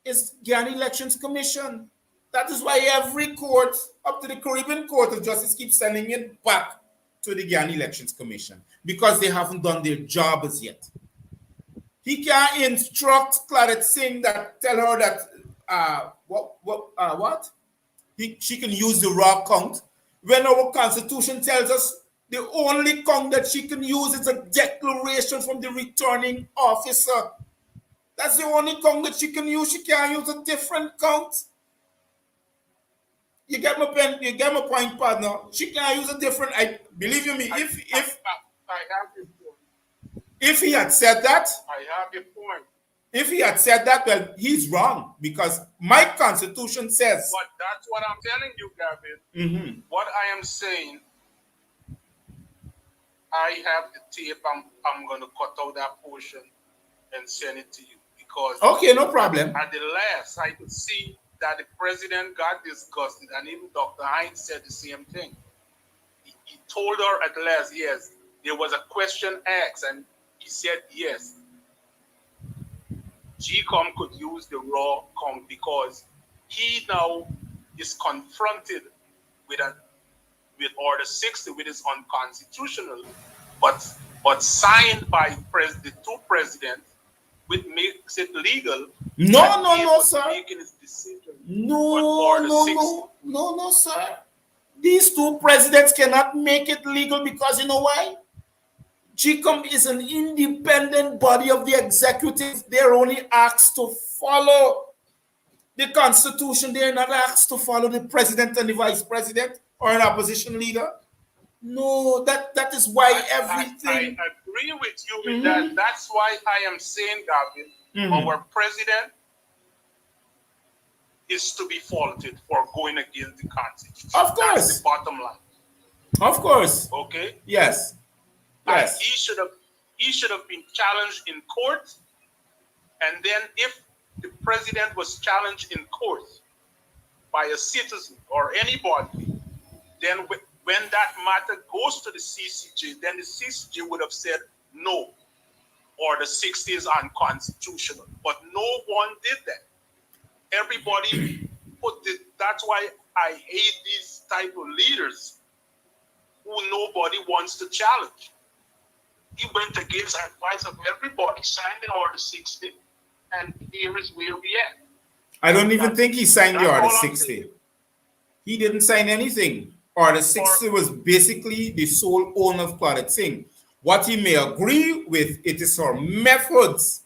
is Guyana Elections Commission. That is why every court, up to the Caribbean Court of Justice, keeps sending it back to the Guyana Elections Commission because they haven't done their job as yet. He can't instruct Claudette Singh that tell her that she can use the raw count when our Constitution tells us the only count that she can use is a declaration from the returning officer. That's the only count that she can use. She can't use a different count. You get my pen. You get my point, partner. She can't use a different. Believe you me. I have your point. If he had said that, I have your point. If he had said that, well, he's wrong because my Constitution says. But that's what I'm telling you, Gavin. Mm-hmm. What I am saying, I have the tape. I'm going to cut out that portion and send it to you because. Okay, no problem. At the last, I could see that the president got disgusted, and even Dr. Hines said the same thing. He told her at last, yes, there was a question asked, and he said yes. GCOM could use the raw count because he now is confronted with Order 60, which is unconstitutional, but signed by the two presidents, which makes it legal. No, sir. Making his decision no, sir. These two presidents cannot make it legal because you know why? GCOM is an independent body of the executive. They're only asked to follow the Constitution. They're not asked to follow the president and the vice president or an opposition leader. No, that is why everything. I agree with you with that. That's why I am saying, Gavin, our president is to be faulted for going against the Constitution. Of course. That's the bottom line. Of course. Okay? Yes. And he should have been challenged in court. And then if the president was challenged in court by a citizen or anybody, then when that matter goes to the CCJ, then the CCJ would have said no, or the 60 is unconstitutional. But no one did that. Everybody that's why I hate these type of leaders who nobody wants to challenge. He went against the advice of everybody, signed in Order 60, and here is where we at. I don't even think he signed the Order 60. He didn't sign anything. Order 60 was basically the sole owner of Claudette Singh. What he may agree with, it is her methods.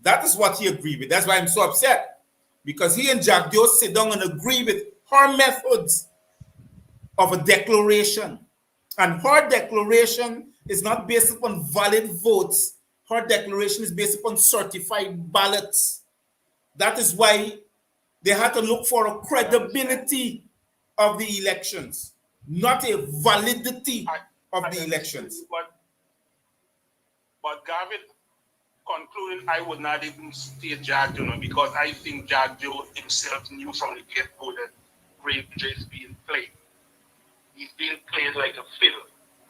That is what he agreed with. That's why I'm so upset. Because he and Jack Joe sit down and agree with her methods of a declaration. And her declaration is not based upon valid votes. Her declaration is based upon certified ballots. That is why they had to look for a credibility of the elections, not a validity of the elections. But Gavin, concluding, I would not even say Jack Joe because I think Jack Joe himself knew from the get-go that Grave is being played. He's being played like a fiddle.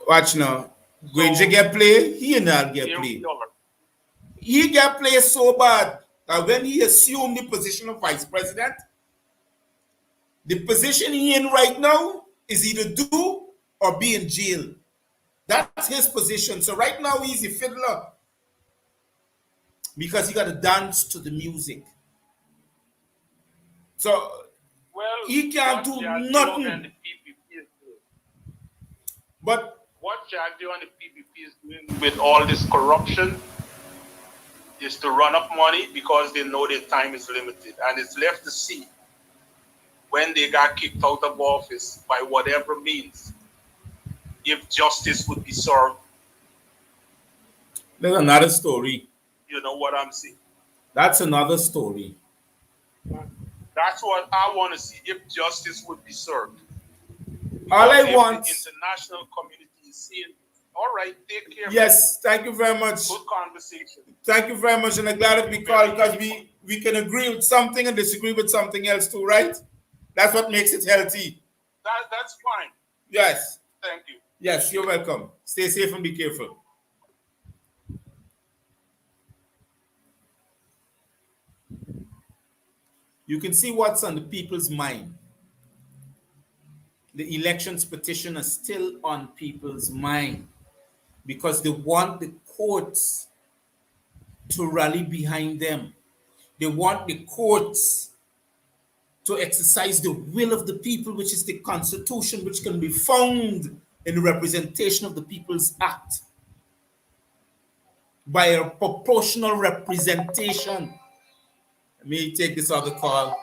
Watch now. Granger get play, he not get play. He get play so bad that when he assumed the position of vice president, the position he in right now is either do or be in jail. That's his position. So right now he's a fiddler because he got to dance to the music. So he can't do nothing. But what Jagdio and the PPP is doing with all this corruption is to run up money because they know their time is limited, and it's left to see when they got kicked out of office by whatever means if justice would be served. There's another story. You know what I'm saying? That's another story. That's what I want to see, if justice would be served. All I If want. the international community is saying, all right, take care. Yes, thank you very much. Good conversation. Thank you very much, and I'm glad that we called because we can agree with something and disagree with something else too, right? That's what makes it healthy. That's fine. Yes. Thank you. Yes, you're welcome. Stay safe and be careful. You can see what's on the people's mind. The elections petition is still on people's mind because they want the courts to rally behind them. They want the courts to exercise the will of the people, which is the Constitution, which can be found in the Representation of the People's Act by a proportional representation. Let me take this other call.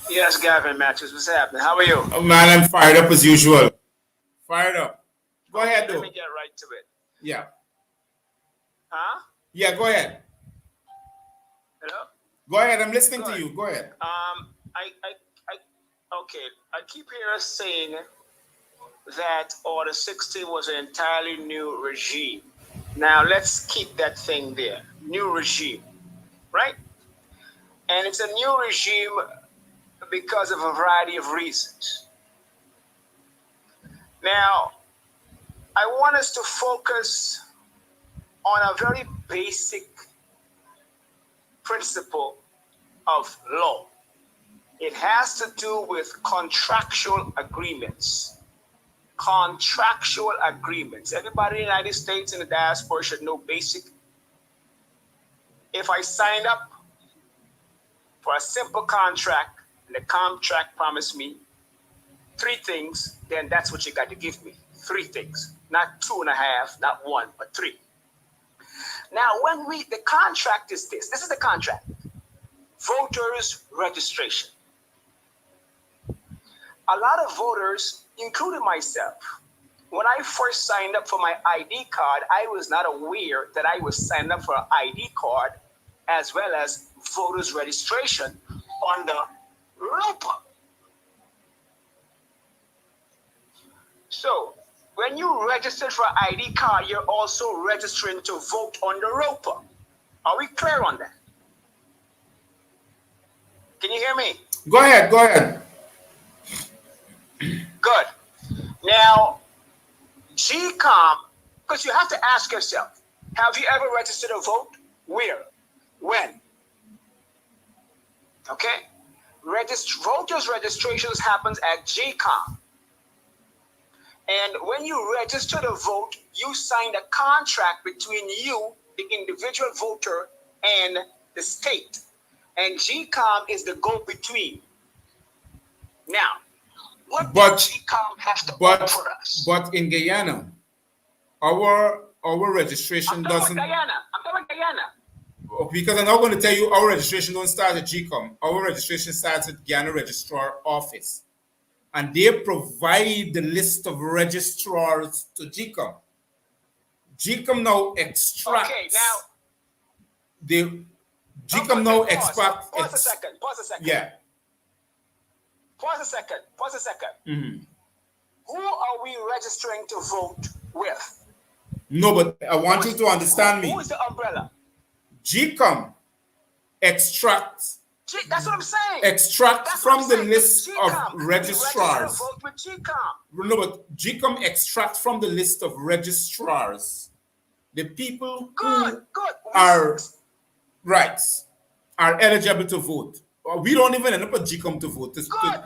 Yes, Gavin Matthews, what's happening? How are you? Oh, man, I'm fired up as usual. Fired up. Go ahead, though. Let me get right to it. Yeah. Huh? Yeah, go ahead. Hello? Go ahead. I'm listening to you. Go ahead. Okay. I keep hearing saying that Order 60 was an entirely new regime. Now, let's keep that thing there. New regime, right? And it's a new regime because of a variety of reasons. Now, I want us to focus on a very basic principle of law. It has to do with contractual agreements. Contractual agreements. Everybody in the United States and the diaspora should know basic. If I signed up for a simple contract and the contract promised me 3 things, then that's what you got to give me. 3 things. Not 2.5, not 1, but 3. Now, the contract is this. This is the contract. Voters registration. A lot of voters, including myself, when I first signed up for my ID card, I was not aware that I was signed up for an ID card as well as voters registration on the ROPA. So, when you register for an ID card, you're also registering to vote on the ROPA. Are we clear on that? Can you hear me? Go ahead. Go ahead. Good. Now, GCOM, because you have to ask yourself, have you ever registered a vote? Where? When? Okay? Voters registrations happens at GCOM. And when you register to vote, you sign a contract between you, the individual voter, and the state. And GCOM is the go-between. Now, what does GCOM have to offer us? But in Guyana, our registration doesn't. I'm talking about Guyana. Because I'm not going to tell you our registration don't start at GCOM. Our registration starts at Guyana Registrar Office. And they provide the list of registrars to GCOM. GCOM now extracts. Okay, now. GCOM now extracts. Pause a second. Yeah. Pause a second. Mm-hmm. Who are we registering to vote with? No, but I want you to understand me. Who is the umbrella? GCOM extracts. That's what I'm saying. Extract from the list of registrars. Vote with GCOM. No, but GCOM extract from the list of registrars the people who are eligible to vote. We don't even end up at GCOM to vote.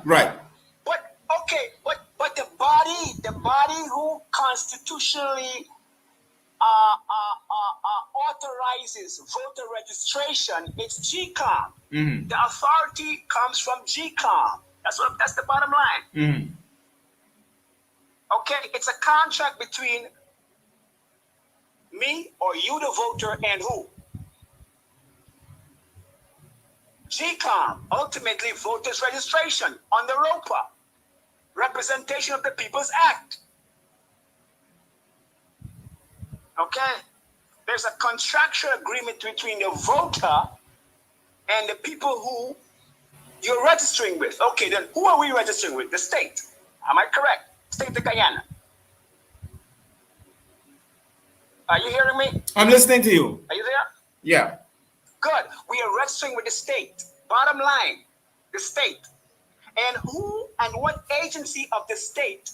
Right. But the body who constitutionally authorizes voter registration, it's GCOM. Mm-hmm. The authority comes from GCOM. That's the bottom line. Mm-hmm. Okay, it's a contract between me or you, the voter, and who? GCOM, ultimately voters registration on the ROPA, Representation of the People's Act. Okay, there's a contractual agreement between the voter and the people who you're registering with. Okay, then who are we registering with? The state. Am I correct? State of Guyana. Are you hearing me? I'm listening to you. Are you there? Yeah. Good. We are registering with the state. Bottom line, the state. And who and what agency of the state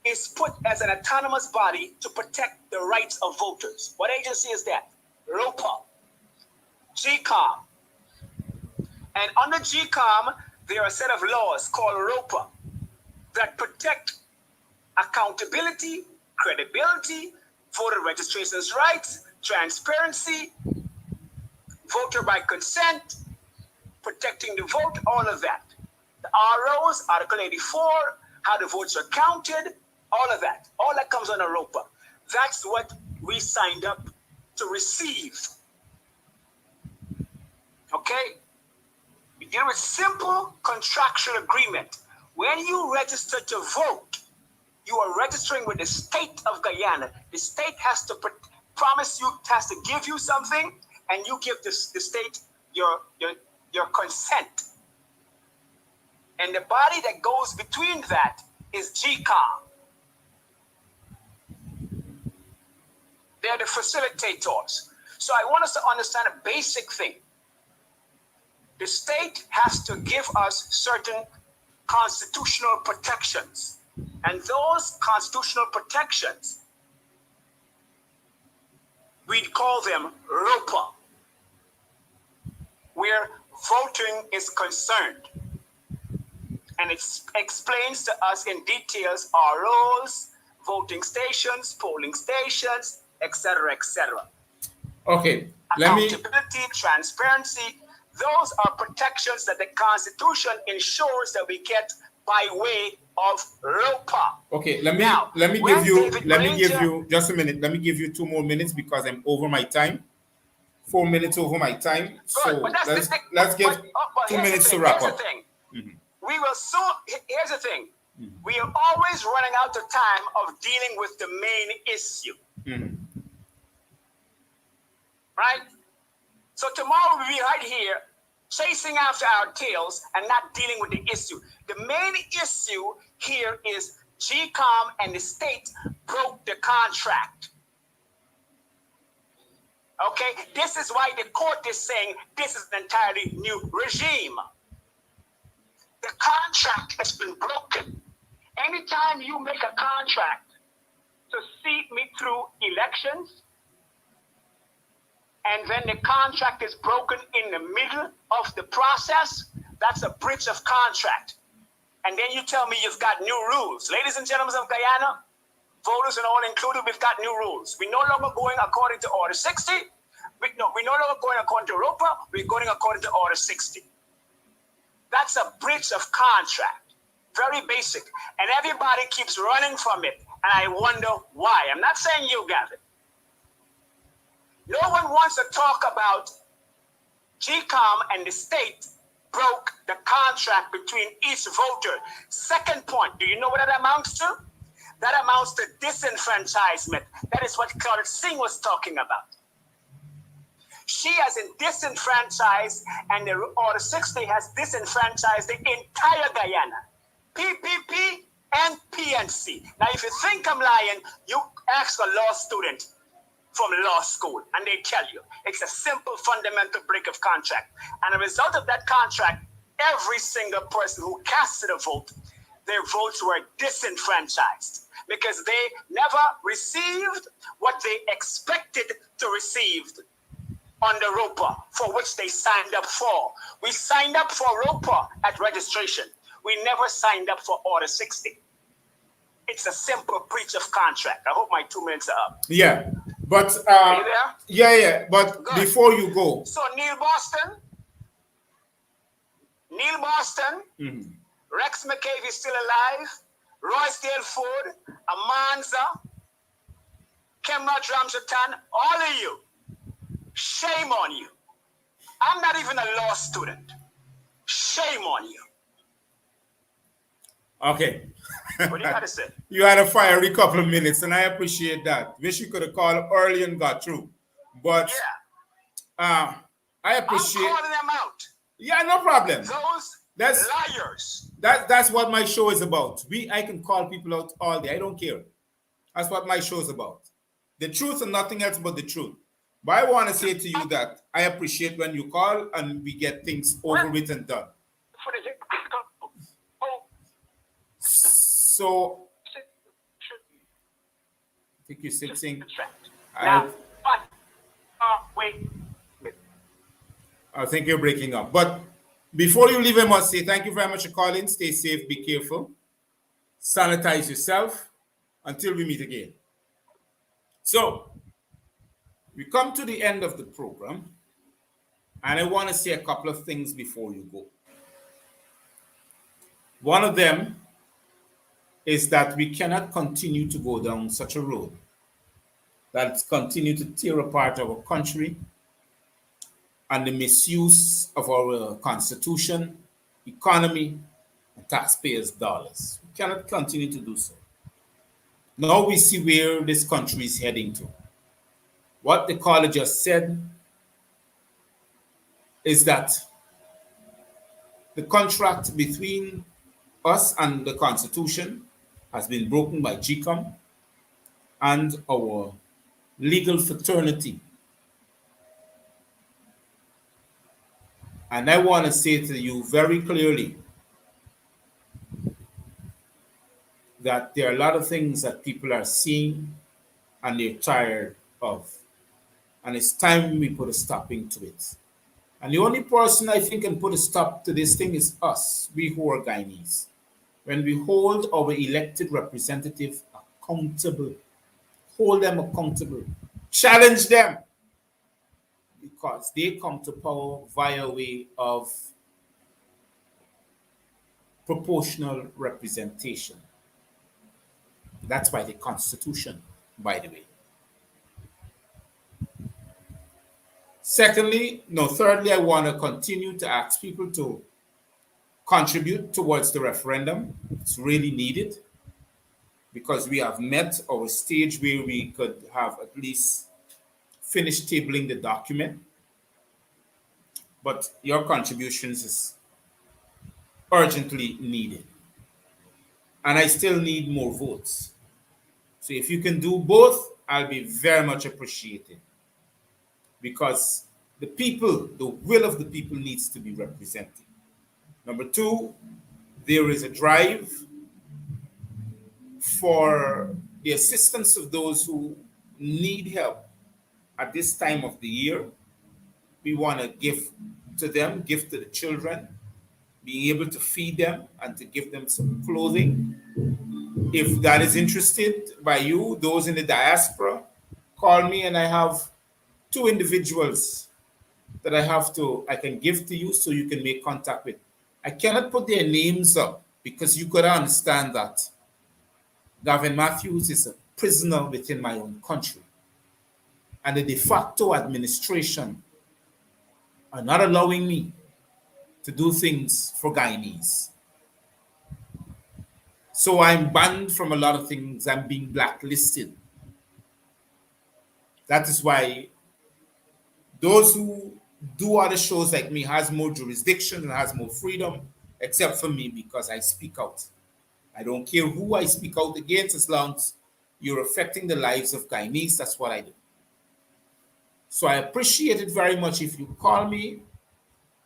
is put as an autonomous body to protect the rights of voters? What agency is that? ROPA, GCOM. And under GCOM, there are a set of laws called ROPA that protect accountability, credibility, voter registration's rights, transparency, voter by consent, protecting the vote, all of that. The ROs, Article 84, how the votes are counted, all of that. All that comes under ROPA. That's what we signed up to receive. Okay? We deal with simple contractual agreement. When you register to vote, you are registering with the state of Guyana. The state has to promise you, has to give you something, and you give the state your consent. And the body that goes between that is GCOM. They're the facilitators. So I want us to understand a basic thing. The state has to give us certain constitutional protections. And those constitutional protections, we call them ROPA, where voting is concerned. And it explains to us in details ROs, voting stations, polling stations, etc., etc. Okay. Accountability, transparency, those are protections that the Constitution ensures that we get by way of ROPA. Okay, let me give you just a minute. Let me give you 2 more minutes because I'm over my time. 4 minutes over my time. So let's get 2 minutes to wrap up. Mm-hmm. We will soon. Here's the thing. Mm-hmm. We are always running out of time of dealing with the main issue. Mm-hmm. Right? So tomorrow we'll be right here chasing after our tails and not dealing with the issue. The main issue here is GCOM and the state broke the contract. Okay? This is why the court is saying this is an entirely new regime. The contract has been broken. Anytime you make a contract to see me through elections, and then the contract is broken in the middle of the process, that's a breach of contract. And then you tell me you've got new rules. Ladies and gentlemen of Guyana, voters and all included, we've got new rules. We're no longer going according to Order 60. We're no longer going according to ROPA. We're going according to Order 60. That's a breach of contract. Very basic. And everybody keeps running from it. And I wonder why. I'm not saying you, Gavin. No one wants to talk about GCOM and the state broke the contract between each voter. Second point, do you know what that amounts to? That amounts to disenfranchisement. That is what Claudette Singh was talking about. She has disenfranchised, and the Order 60 has disenfranchised the entire Guyana. PPP and PNC. Now, if you think I'm lying, you ask a law student from law school, and they tell you it's a simple fundamental break of contract. And a result of that contract, every single person who casted a vote, their votes were disenfranchised because they never received what they expected to receive under ROPA, for which they signed up for. We signed up for ROPA at registration. We never signed up for Order 60. It's a simple breach of contract. I hope my 2 minutes are up. Yeah. But are you there? Yeah. But good. Before you go, so Neil Boston, mm-hmm. Rex McCabe is still alive. Roysdale Ford, Amanza, Kemrat Ramshatan, all of you, shame on you. I'm not even a law student. Shame on you. Okay. What do you got to say? You had a fiery couple of minutes, and I appreciate that. Wish you could have called early and got through. But I appreciate. I'm calling them out. Yeah, no problem. Those liars. That's what my show is about. I can call people out all day. I don't care. That's what my show is about. The truth and nothing else but the truth. But I want to say to you that I appreciate when you call and we get things over with and done. So, I think you're still saying. Wait. I think you're breaking up. But before you leave, I must say thank you very much for calling. Stay safe, be careful, sanitize yourself until we meet again. So, we come to the end of the program, and I want to say a couple of things before you go. One of them is that we cannot continue to go down such a road that's continue to tear apart our country and the misuse of our constitution, economy, and taxpayers' dollars. We cannot continue to do so. Now we see where this country is heading to. What the caller just said is that the contract between us and the Constitution has been broken by GCOM and our legal fraternity. And I want to say to you very clearly that there are a lot of things that people are seeing and they're tired of. And it's time we put a stopping to it. And the only person I think can put a stop to this thing is us, we who are Guyanese. When we hold our elected representatives accountable, hold them accountable, challenge them, because they come to power via way of proportional representation. That's by the Constitution, by the way. Thirdly, I want to continue to ask people to contribute towards the referendum. It's really needed because we have met our stage where we could have at least finished tabling the document. But your contributions is urgently needed. And I still need more votes. So if you can do both, I'll be very much appreciated. Because the people, the will of the people needs to be represented. Number two, there is a drive for the assistance of those who need help at this time of the year. We want to give to them, give to the children, being able to feed them and to give them some clothing. If that is interested by you, those in the diaspora, call me and I have 2 individuals that I can give to you so you can make contact with. I cannot put their names up because you could understand that Gavin Matthews is a prisoner within my own country. And the de facto administration are not allowing me to do things for Guyanese. So I'm banned from a lot of things. I'm being blacklisted. That is why those who do other shows like me has more jurisdiction and has more freedom, except for me because I speak out. I don't care who I speak out against as long as you're affecting the lives of Guyanese. That's what I do. So I appreciate it very much if you call me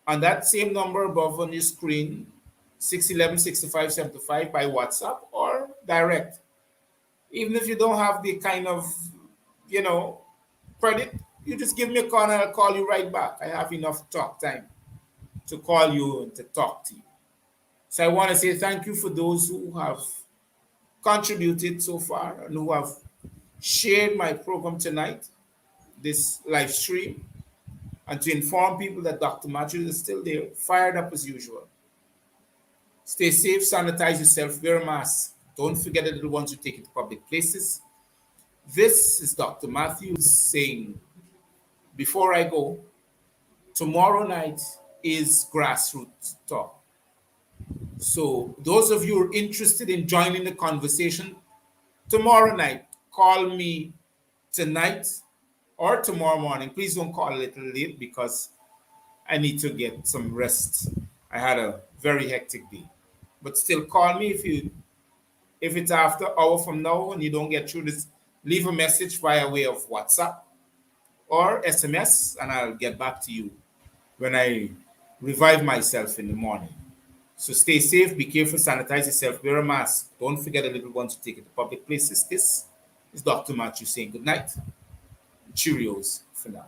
on that same number above on your screen, 611-6575 by WhatsApp or direct. Even if you don't have the kind of, credit, you just give me a call and I'll call you right back. I have enough talk time to call you and to talk to you. So I want to say thank you for those who have contributed so far and who have shared my program tonight, this live stream, and to inform people that Dr. Matthews is still there, fired up as usual. Stay safe, sanitize yourself, wear a mask, Don't forget the little ones who take it to public places. This is Dr. Matthews saying, before I go, tomorrow night is grassroots talk. So those of you who are interested in joining the conversation, tomorrow night, call me tonight or tomorrow morning. Please don't call a little late because I need to get some rest. I had a very hectic day. But still call me if it's after an hour from now and you don't get through this, leave a message via way of WhatsApp or SMS and I'll get back to you when I revive myself in the morning. So stay safe, be careful, sanitize yourself, wear a mask. Don't forget the little ones to take it to public places. This is Dr. Matthew saying good night. Cheerios for now.